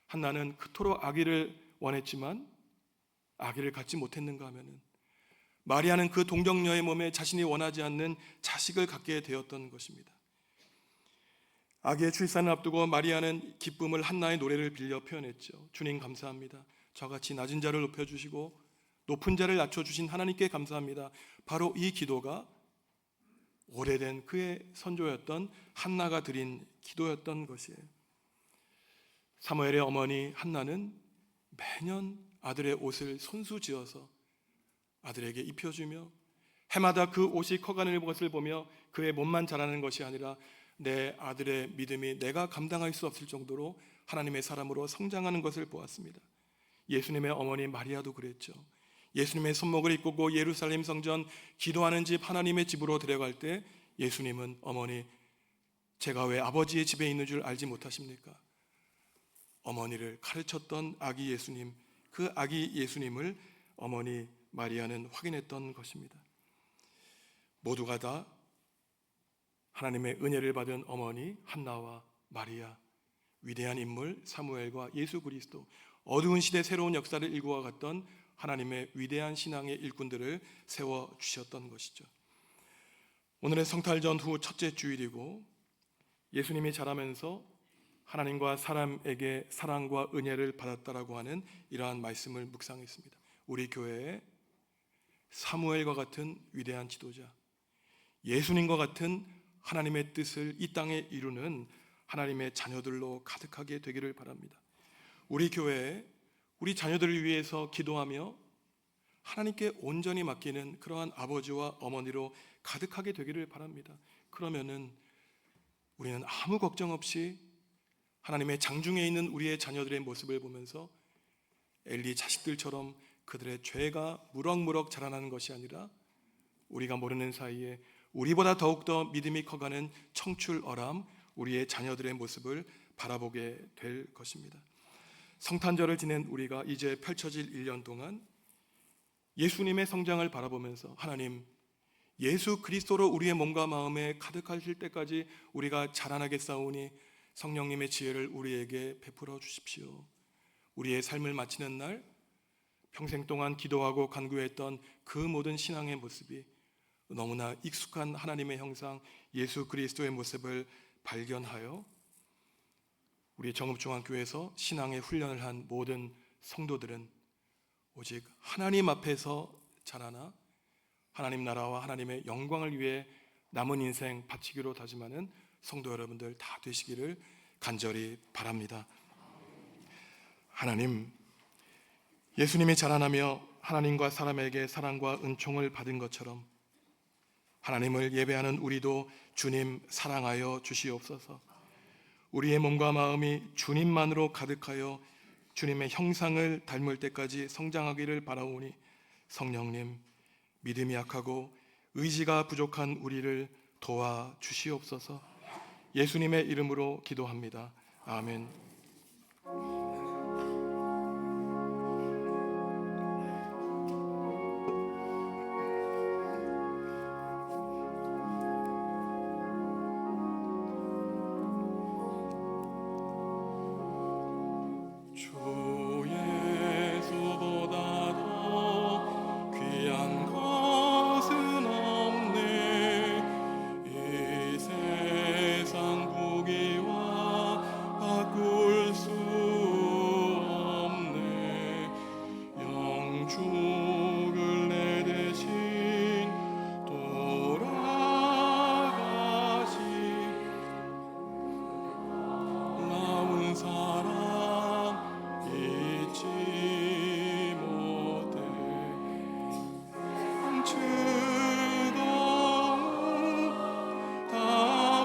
한나는 그토록 아기를 원했지만 아기를 갖지 못했는가 하면은, 마리아는 그 동정녀의 몸에 자신이 원하지 않는 자식을 갖게 되었던 것입니다. 아기의 출산을 앞두고 마리아는 기쁨을 한나의 노래를 빌려 표현했죠. 주님 감사합니다. 저같이 낮은 자를 높여주시고 높은 자를 낮춰주신 하나님께 감사합니다. 바로 이 기도가 오래된 그의 선조였던 한나가 드린 기도였던 것이에요. 사무엘의 어머니 한나는 매년 아들의 옷을 손수지어서 아들에게 입혀주며 해마다 그 옷이 커가는 것을 보며 그의 몸만 자라는 것이 아니라 내 아들의 믿음이 내가 감당할 수 없을 정도로 하나님의 사람으로 성장하는 것을 보았습니다. 예수님의 어머니 마리아도 그랬죠. 예수님의 손목을 이끌고 예루살렘 성전 기도하는 집 하나님의 집으로 데려갈 때 예수님은 어머니, 제가 왜 아버지의 집에 있는 줄 알지 못하십니까? 어머니를 가르쳤던 아기 예수님, 그 아기 예수님을 어머니 마리아는 확인했던 것입니다. 모두가 다 하나님의 은혜를 받은 어머니 한나와 마리아, 위대한 인물 사무엘과 예수 그리스도, 어두운 시대 새로운 역사를 일구어 갔던 하나님의 위대한 신앙의 일꾼들을 세워주셨던 것이죠. 오늘은 성탈전 후 첫째 주일이고 예수님이 자라면서 하나님과 사람에게 사랑과 은혜를 받았다라고 하는 이러한 말씀을 묵상했습니다. 우리 교회에 사무엘과 같은 위대한 지도자, 예수님과 같은 하나님의 뜻을 이 땅에 이루는 하나님의 자녀들로 가득하게 되기를 바랍니다. 우리 교회에 우리 자녀들을 위해서 기도하며 하나님께 온전히 맡기는 그러한 아버지와 어머니로 가득하게 되기를 바랍니다. 그러면은 우리는 아무 걱정 없이 하나님의 장중에 있는 우리의 자녀들의 모습을 보면서 엘리 자식들처럼 그들의 죄가 무럭무럭 자라나는 것이 아니라 우리가 모르는 사이에 우리보다 더욱더 믿음이 커가는 청출어람 우리의 자녀들의 모습을 바라보게 될 것입니다. 성탄절을 지낸 우리가 이제 펼쳐질 1년 동안 예수님의 성장을 바라보면서 하나님, 예수 그리스도로 우리의 몸과 마음에 가득하실 때까지 우리가 자라나겠사오니 성령님의 지혜를 우리에게 베풀어 주십시오. 우리의 삶을 마치는 날 평생 동안 기도하고 간구했던 그 모든 신앙의 모습이 너무나 익숙한 하나님의 형상 예수 그리스도의 모습을 발견하여 우리 정읍중앙교회에서 신앙의 훈련을 한 모든 성도들은 오직 하나님 앞에서 자라나 하나님 나라와 하나님의 영광을 위해 남은 인생 바치기로 다짐하는 성도 여러분들 다 되시기를 간절히 바랍니다. 하나님, 예수님이 자라나며 하나님과 사람에게 사랑과 은총을 받은 것처럼 하나님을 예배하는 우리도 주님 사랑하여 주시옵소서. 우리의 몸과 마음이 주님만으로 가득하여 주님의 형상을 닮을 때까지 성장하기를 바라오니 성령님, 믿음이 약하고 의지가 부족한 우리를 도와 주시옵소서. 예수님의 이름으로 기도합니다. 아멘. 죽을 내 대신 돌아가신 나온 사랑 잊지 못해 즐거움 다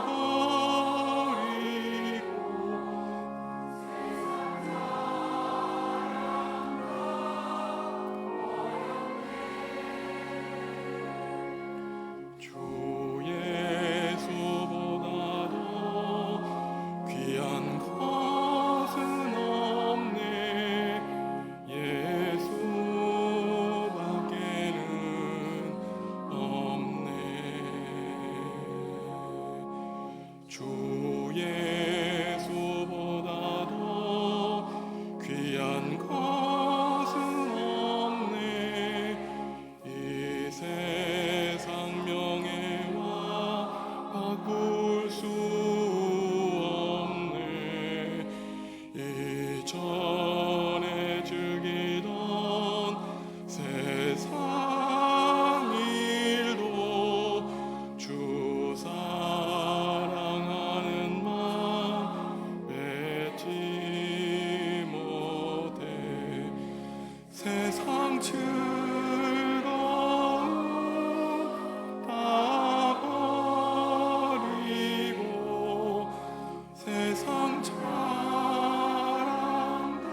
버리고 주 예수보다도 귀한 것은 없네 예수밖에는 없네 주 예수보다도 귀한 것은 없네 이 세상 명예와 바꿀 수 없네 이전에 즐기던 세상 일도 주 사랑하는 마음 맺지 못해 세상 즐거움 다 버리고 세상 자랑 다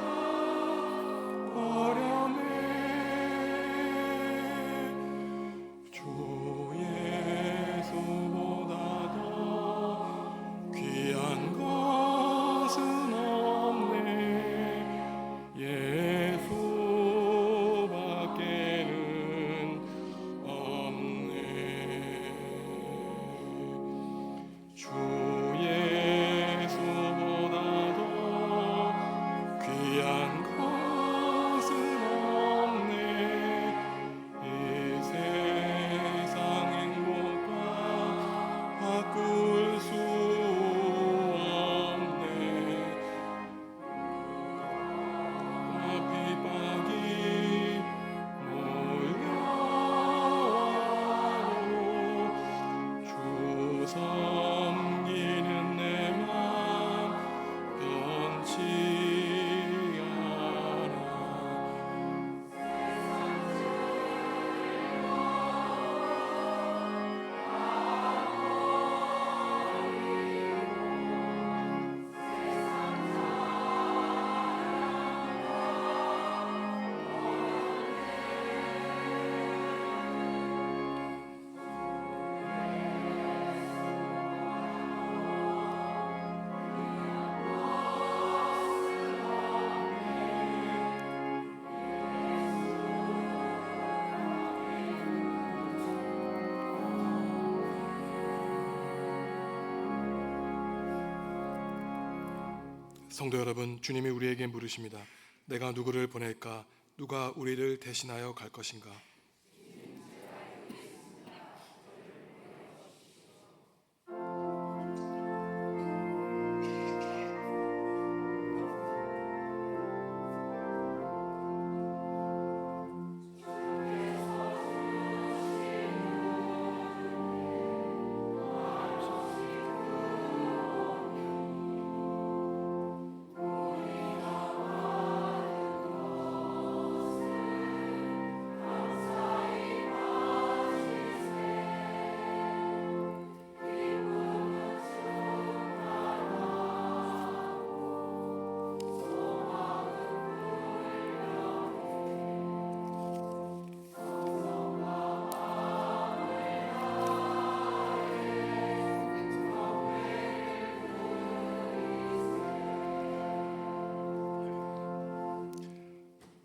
버렸네 주 예수보다도 귀한 것은 없네 예수밖에는 없네 주 예수보다도 귀한 것은 없네 이 세상 행복과 바꿀 수 없네 핍박이 몰려와도 주 섬기는 내 맘 변치 않아 성도 여러분, 주님이 우리에게 물으십니다. 내가 누구를 보낼까? 누가 우리를 대신하여 갈 것인가?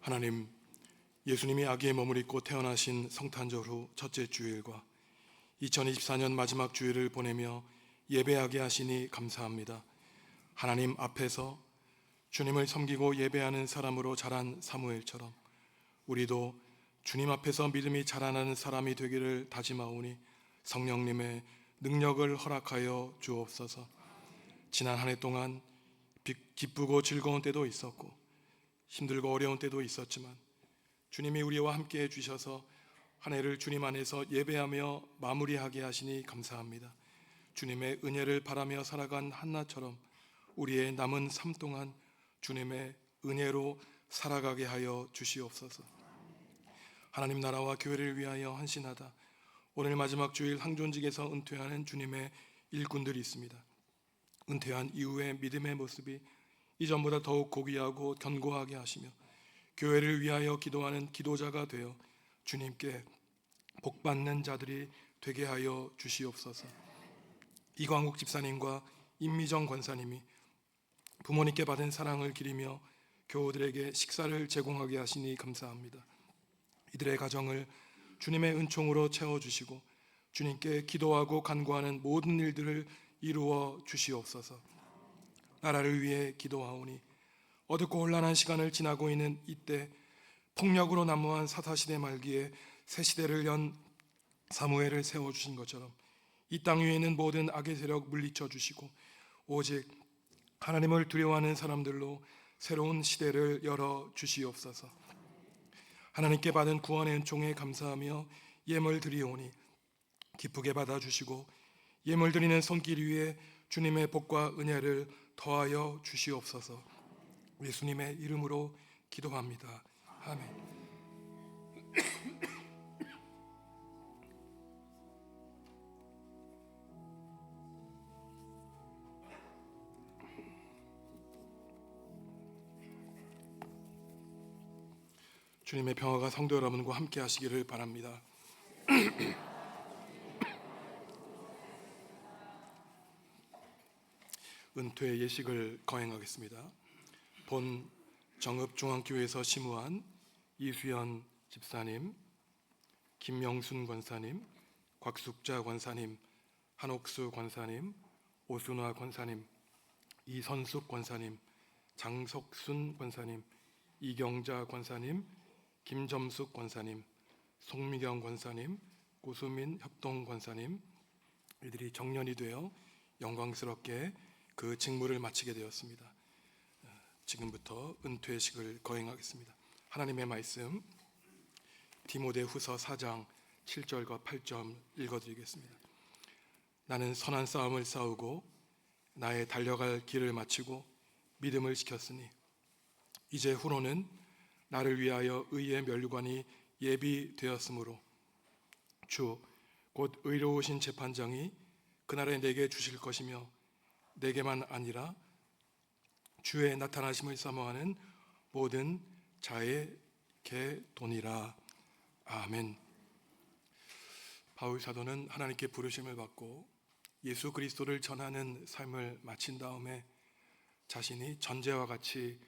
하나님, 예수님이 아기의 몸을 입고 태어나신 성탄절 후 첫째 주일과 2024년 마지막 주일을 보내며 예배하게 하시니 감사합니다. 하나님 앞에서 주님을 섬기고 예배하는 사람으로 자란 사무엘처럼 우리도 주님 앞에서 믿음이 자라나는 사람이 되기를 다짐하오니 성령님의 능력을 허락하여 주옵소서. 지난 한 해 동안 기쁘고 즐거운 때도 있었고 힘들고 어려운 때도 있었지만 주님이 우리와 함께 해주셔서 한 해를 주님 안에서 예배하며 마무리하게 하시니 감사합니다. 주님의 은혜를 바라며 살아간 한나처럼 우리의 남은 삶 동안 주님의 은혜로 살아가게 하여 주시옵소서. 하나님 나라와 교회를 위하여 헌신하다 오늘 마지막 주일 항존직에서 은퇴하는 주님의 일꾼들이 있습니다. 은퇴한 이후의 믿음의 모습이 이전보다 더욱 고귀하고 견고하게 하시며 교회를 위하여 기도하는 기도자가 되어 주님께 복받는 자들이 되게 하여 주시옵소서. 이광욱 집사님과 임미정 권사님이 부모님께 받은 사랑을 기리며 교우들에게 식사를 제공하게 하시니 감사합니다. 이들의 가정을 주님의 은총으로 채워주시고 주님께 기도하고 간구하는 모든 일들을 이루어 주시옵소서. 나라를 위해 기도하오니 어둡고 혼란한 시간을 지나고 있는 이때 폭력으로 난무한 사사시대 말기에 새 시대를 연 사무엘을 세워주신 것처럼 이 땅 위에 있는 모든 악의 세력 물리쳐 주시고 오직 하나님을 두려워하는 사람들로 새로운 시대를 열어 주시옵소서. 하나님께 받은 구원의 은총에 감사하며 예물 드리오니 기쁘게 받아주시고 예물 드리는 손길 위에 주님의 복과 은혜를 더하여 주시옵소서. 예수님의 이름으로 기도합니다. 아멘. 주님의 평화가 성도 여러분과 함께 하시기를 바랍니다. 은퇴 예식을 거행하겠습니다. 본 정읍중앙교회에서 심우한 이수연 집사님, 김명순 권사님, 곽숙자 권사님, 한옥수 권사님, 오순화 권사님, 이선숙 권사님, 장석순 권사님, 이경자 권사님, 김점숙 권사님, 송미경 권사님, 고수민 협동 권사님, 이들이 정년이 되어 영광스럽게 그 직무를 마치게 되었습니다. 지금부터 은퇴식을 거행하겠습니다. 하나님의 말씀 디모데후서 4장 7절과 8절 읽어드리겠습니다. 나는 선한 싸움을 싸우고 나의 달려갈 길을 마치고 믿음을 지켰으니 이제 후로는 나를 위하여 의의 면류관이 예비되었으므로 주 곧 의로우신 재판장이 그날에 내게 주실 것이며 내게만 아니라 주의 나타나심을 사모하는 모든 자에게 도니라. 아멘. 바울 사도는 하나님께 부르심을 받고 예수 그리스도를 전하는 삶을 마친 다음에 자신이 전제와 같이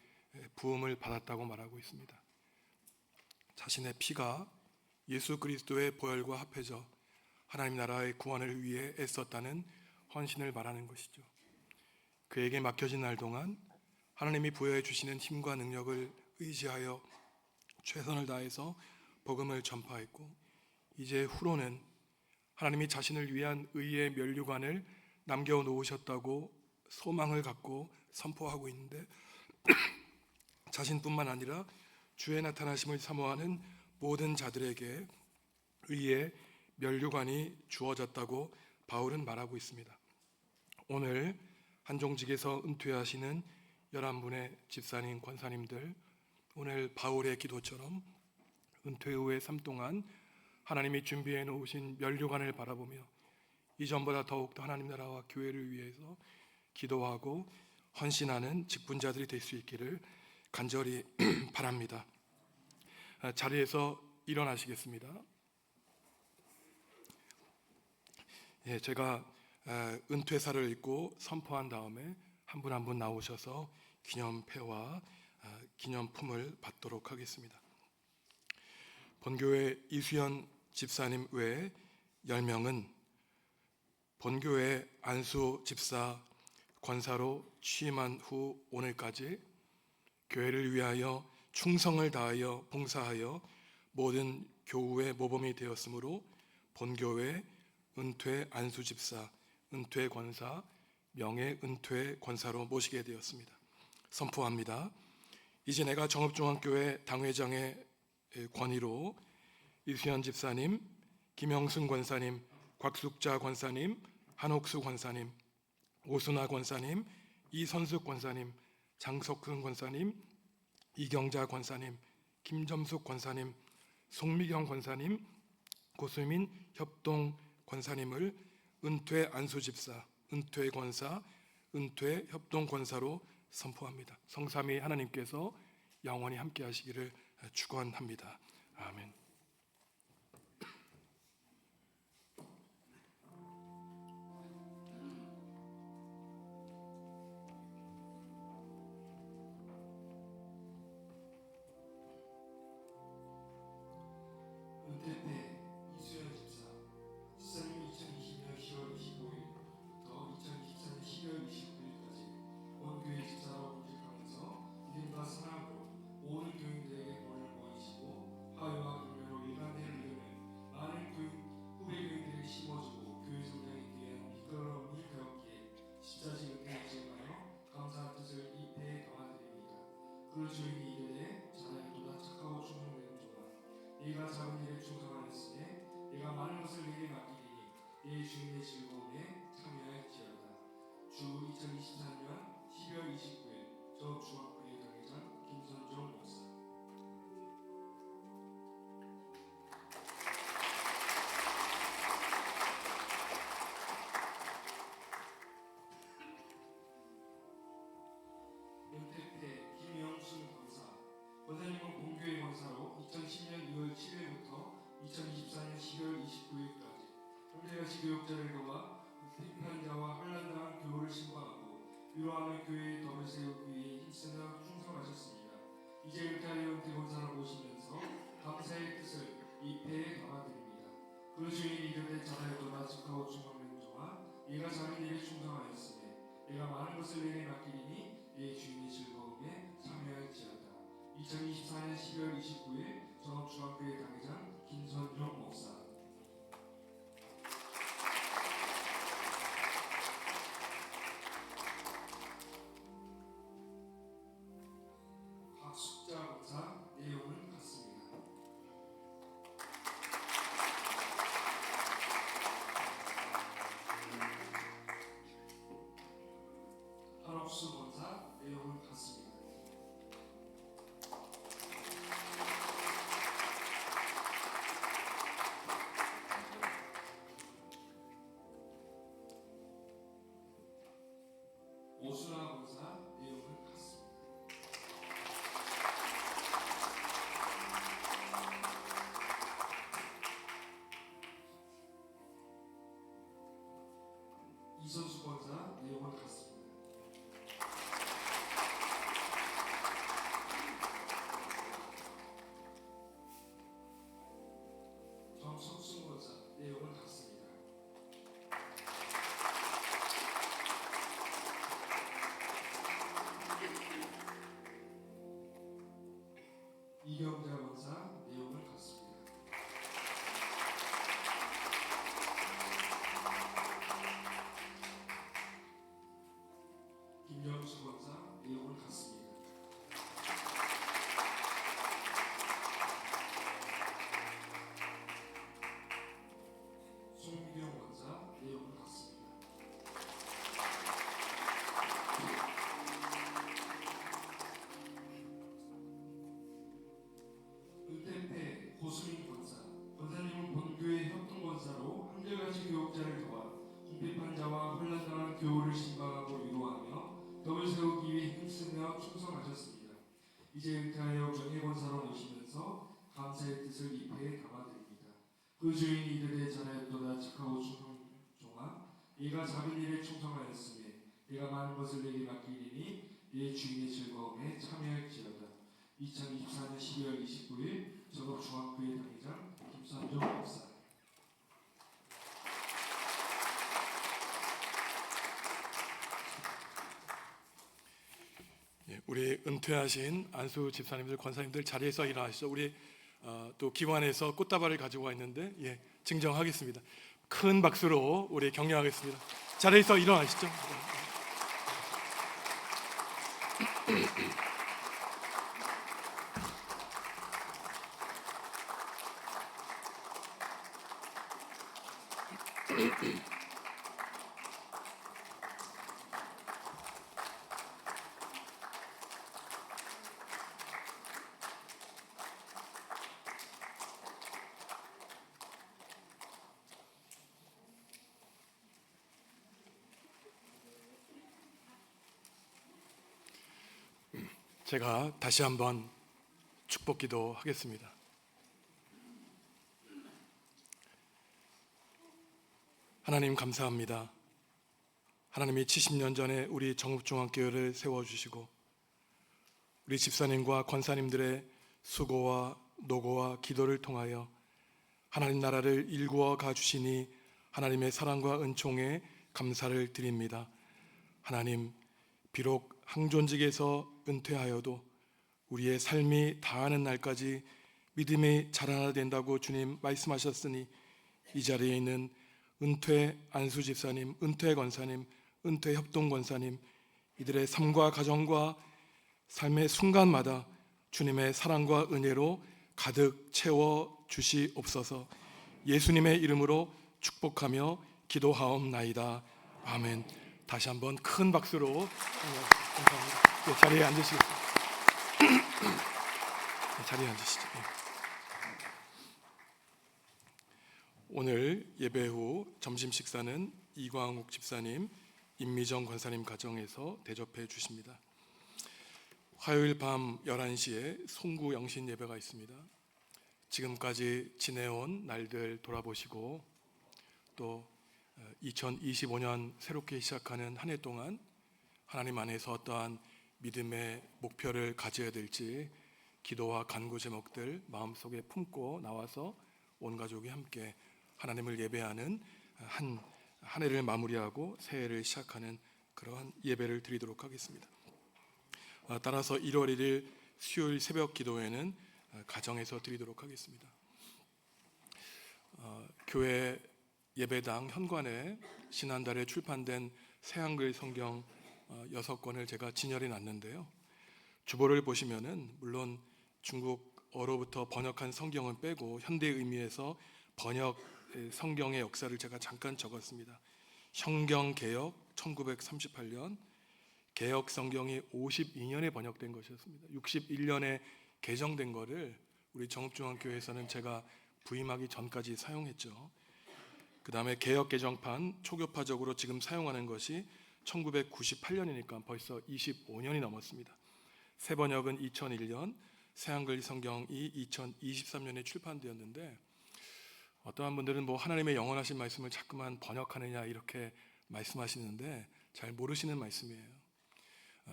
부음을 받았다고 말하고 있습니다. 자신의 피가 예수 그리스도의 보혈과 합해져 하나님 나라의 구원을 위해 애썼다는 헌신을 말하는 것이죠. 그에게 맡겨진 날 동안 하나님이 부여해 주시는 힘과 능력을 의지하여 최선을 다해서 복음을 전파했고 이제 후로는 하나님이 자신을 위한 의의 면류관을 남겨놓으셨다고 소망을 갖고 선포하고 있는데 자신뿐만 아니라 주의 나타나심을 사모하는 모든 자들에게 의의 면류관이 주어졌다고 바울은 말하고 있습니다. 오늘 한종직에서 은퇴하시는 11분의 집사님, 권사님들, 오늘 바울의 기도처럼 은퇴 후의 삶 동안 하나님이 준비해 놓으신 면류관을 바라보며 이전보다 더욱더 하나님 나라와 교회를 위해서 기도하고 헌신하는 직분자들이 될 수 있기를 간절히 바랍니다. 자리에서 일어나시겠습니다. 제가 은퇴사를 읽고 선포한 다음에 한 분 한 분 나오셔서 기념패와 기념품을 받도록 하겠습니다. 본교회 이수연 집사님 외에 10명은 본교회 안수 집사 권사로 취임한 후 오늘까지 교회를 위하여 충성을 다하여 봉사하여 모든 교우의 모범이 되었으므로 본교회 은퇴 안수 집사, 은퇴 권사, 명예 은퇴 권사로 모시게 되었습니다. 선포합니다. 이제 내가 정읍중앙교회 당회장에 권위로 이수연 집사님, 김영순 권사님, 곽숙자 권사님, 한옥수 권사님, 오순아 권사님, 이선숙 권사님, 장석훈 권사님, 이경자 권사님, 김점숙 권사님, 송미경 권사님, 고수민 협동 권사님을 은퇴 안수집사, 은퇴 권사, 은퇴 협동 권사로 선포합니다. 성삼위 하나님께서 영원히 함께하시기를 축원합니다. 아멘. 은퇴때 이수연 집사, 집사님이 2020년 10월 25일부터 2024년 12월 29일까지 원교회 집사로 공직하면서 믿음과 사랑으로 모든 교인들에게 본을 보이시고 화해와 교회로 일관된 믿음을 많은 후배 교인들에게 심어주고 교회 성장에 대한 미끄러움이 되었기에 십자지 은혜에 증하여 감사한 뜻을 이 배에 담아드립니다. 그 주인이 이르되 자네보다 착하고 충성된 종아, 네가 작은 일에 충성하였으니 네가 많은 것을 내게 맡기리니 네 주인의 즐거움에 참여할지어다. 주 2024년 12월 29일 저중앙교회 당회장 김선종 목사. 은퇴때 김영순 권사, 권사님은 본교회 권사로 2010년 2월 7일부터 2024년 12월 29일까지 형제같이 교역자를 도와 비판자와 환난당한 교우를 신방하고 위로하며 교회의 덕을 세우기 위해 힘쓰며 충성하셨습니다. 이제 은퇴하여 은퇴 권사를 모시면서 감사의 뜻을 이 배에 담아드립니다. 그 주인이 이르되 자라였도다 직하고 충성된 종아, 네가 작은 일에 충성하였으니 내가 많은 것을 내게 맡기리니 네 주인의 즐거움에 참여할지어다. 2024년 12월 29일 전업중앙교회 당회장 김선종 목사. 곽숙자 권사, 내용은 같습니다. 한옥수 권사, 내용은 같습니다. 오순아 권사, 내용은 같습니다. 이선수 권사, 내용은 같습니다. 정석순 권사, 내용은 같습니다. 이경자 권사, 내용은 같습니다. 김영수 권사, 내용은 같습니다. 송미경 권사, 내용은 같습니다. 은퇴때 고수민 권사, 권사님은 본교회 협동권사로 한결같이 교역자를 도와 궁핍한 자와 혼란당한 교우를 신방하고 위로하며 덕을 세우기 위해 힘쓰며 충성하셨습니다. 이제 은퇴하여 정예권사로 모시면서 감사의 뜻을 이 배에 담아드립니다. 그 주인이 이르되 자라였도다 착하고 충성종아, 네가 작은 일에 충성하였으니 네가 많은 것을 내게 맡기리니 네 주인의 즐거움에 참여할지어다. 2024년 12월 29일 전업중앙교회 당회장 김선종 목사. 우리 은퇴하신 안수 집사님들, 권사님들 자리에서 일어나시죠. 우리 또 기관에서 꽃다발을 가지고 와 있는데 증정하겠습니다. 큰 박수로 우리 격려하겠습니다. 자리에서 일어나시죠. 제가 다시 한번 축복기도 하겠습니다. 하나님 감사합니다. 하나님이 70년 전에 우리 정읍중앙교회를 세워주시고 우리 집사님과 권사님들의 수고와 노고와 기도를 통하여 하나님 나라를 일구어 가주시니 하나님의 사랑과 은총에 감사를 드립니다. 하나님, 비록 항존직에서 은퇴하여도 우리의 삶이 다하는 날까지 믿음이 자라나야 된다고 주님 말씀하셨으니 이 자리에 있는 은퇴 안수 집사님, 은퇴 권사님, 은퇴 협동 권사님, 이들의 삶과 가정과 삶의 순간마다 주님의 사랑과 은혜로 가득 채워 주시옵소서. 예수님의 이름으로 축복하며 기도하옵나이다. 아멘. 다시 한번 큰 박수로 감사합니다. 네, 자리에 앉으시겠습니다. 네, 자리에 앉으시죠. 네. 오늘 예배 후 점심 식사는 이광욱 집사님, 임미정 권사님 가정에서 대접해 주십니다. 화요일 밤 11시에 송구 영신 예배가 있습니다. 지금까지 지내온 날들 돌아보시고 또 2025년 새롭게 시작하는 한 해 동안 하나님 안에서 어떠한 믿음의 목표를 가져야 될지 기도와 간구 제목들 마음속에 품고 나와서 온 가족이 함께 하나님을 예배하는 한 해를 마무리하고 새해를 시작하는 그러한 예배를 드리도록 하겠습니다. 따라서 1월 1일 수요일 새벽 기도회는 가정에서 드리도록 하겠습니다. 교회 예배당 현관에 지난달에 출판된 새한글 성경 6권을 제가 진열해 놨는데요. 주보를 보시면은 물론 중국어로부터 번역한 성경은 빼고 현대 의미에서 번역 성경의 역사를 제가 잠깐 적었습니다. 성경개역 1938년, 개역 성경이 52년에 번역된 것이었습니다. 61년에 개정된 거를 우리 정읍중앙교회에서는 제가 부임하기 전까지 사용했죠. 그 다음에 개역 개정판 초교파적으로 지금 사용하는 것이 1998년이니까 벌써 25년이 넘었습니다. 새 번역은 2001년, 새한글 성경이 2023년에 출판되었는데 어떠한 분들은 뭐 하나님의 영원하신 말씀을 자꾸만 번역하느냐 이렇게 말씀하시는데 잘 모르시는 말씀이에요.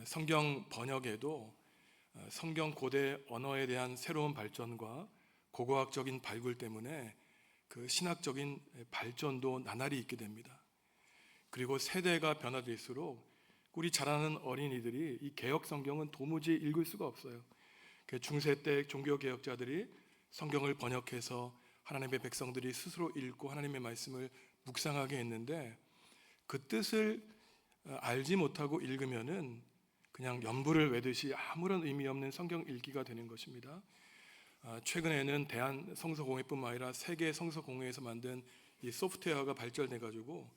성경 번역에도 성경 고대 언어에 대한 새로운 발전과 고고학적인 발굴 때문에 그 신학적인 발전도 나날이 있게 됩니다. 그리고 세대가 변화될수록 우리 자라는 어린이들이 이 개역 성경은 도무지 읽을 수가 없어요. 중세 때 종교 개혁자들이 성경을 번역해서 하나님의 백성들이 스스로 읽고 하나님의 말씀을 묵상하게 했는데 그 뜻을 알지 못하고 읽으면은 그냥 연불을 외듯이 아무런 의미 없는 성경 읽기가 되는 것입니다. 최근에는 대한 성서공회뿐만 아니라 세계 성서공회에서 만든 이 소프트웨어가 발전돼 가지고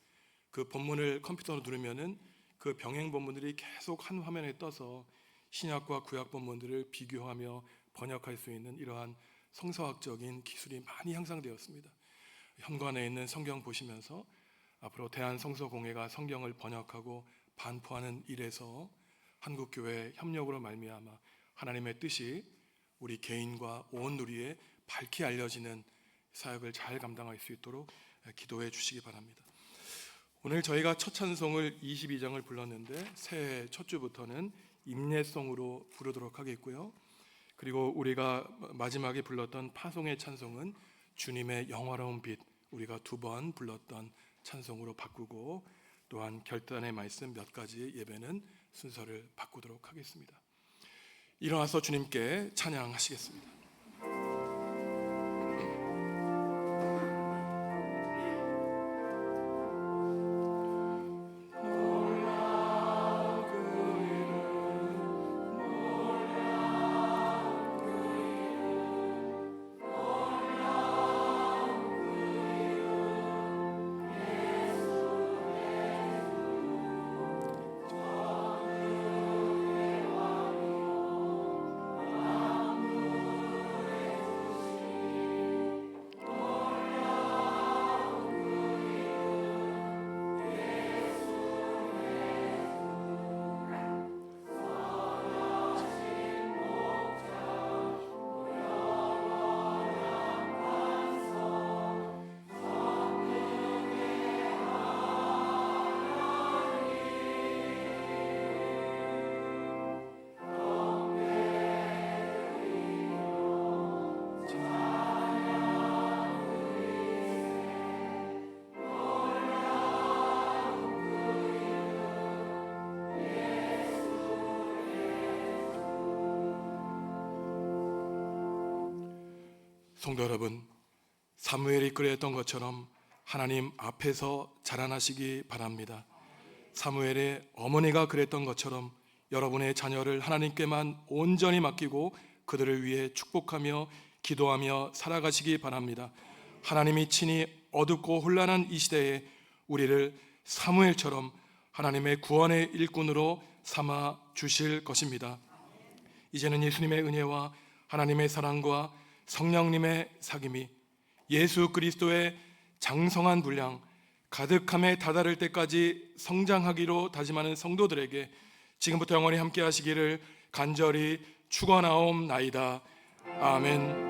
그 본문을 컴퓨터로 누르면은 그 병행 본문들이 계속 한 화면에 떠서 신약과 구약 본문들을 비교하며 번역할 수 있는 이러한 성서학적인 기술이 많이 향상되었습니다. 현관에 있는 성경 보시면서 앞으로 대한 성서공회가 성경을 번역하고 반포하는 일에서 한국교회 협력으로 말미암아 하나님의 뜻이 우리 개인과 온 누리에 밝히 알려지는 사역을 잘 감당할 수 있도록 기도해 주시기 바랍니다. 오늘 저희가 첫 찬송을 22장을 불렀는데 새해 첫 주부터는 임례송으로 부르도록 하겠고요. 그리고 우리가 마지막에 불렀던 파송의 찬송은 주님의 영화로운 빛, 우리가 2번 불렀던 찬송으로 바꾸고 또한 결단의 말씀 몇 가지 예배는 순서를 바꾸도록 하겠습니다. 일어나서 주님께 찬양하시겠습니다. 성도 여러분, 사무엘이 그랬던 것처럼 하나님 앞에서 자라나시기 바랍니다. 사무엘의 어머니가 그랬던 것처럼 여러분의 자녀를 하나님께만 온전히 맡기고 그들을 위해 축복하며 기도하며 살아가시기 바랍니다. 하나님이 친히 어둡고 혼란한 이 시대에 우리를 사무엘처럼 하나님의 구원의 일꾼으로 삼아 주실 것입니다. 이제는 예수님의 은혜와 하나님의 사랑과 성령님의 사귐이 예수 그리스도의 장성한 분량 가득함에 다다를 때까지 성장하기로 다짐하는 성도들에게 지금부터 영원히 함께 하시기를 간절히 축원하옵나이다. 아멘.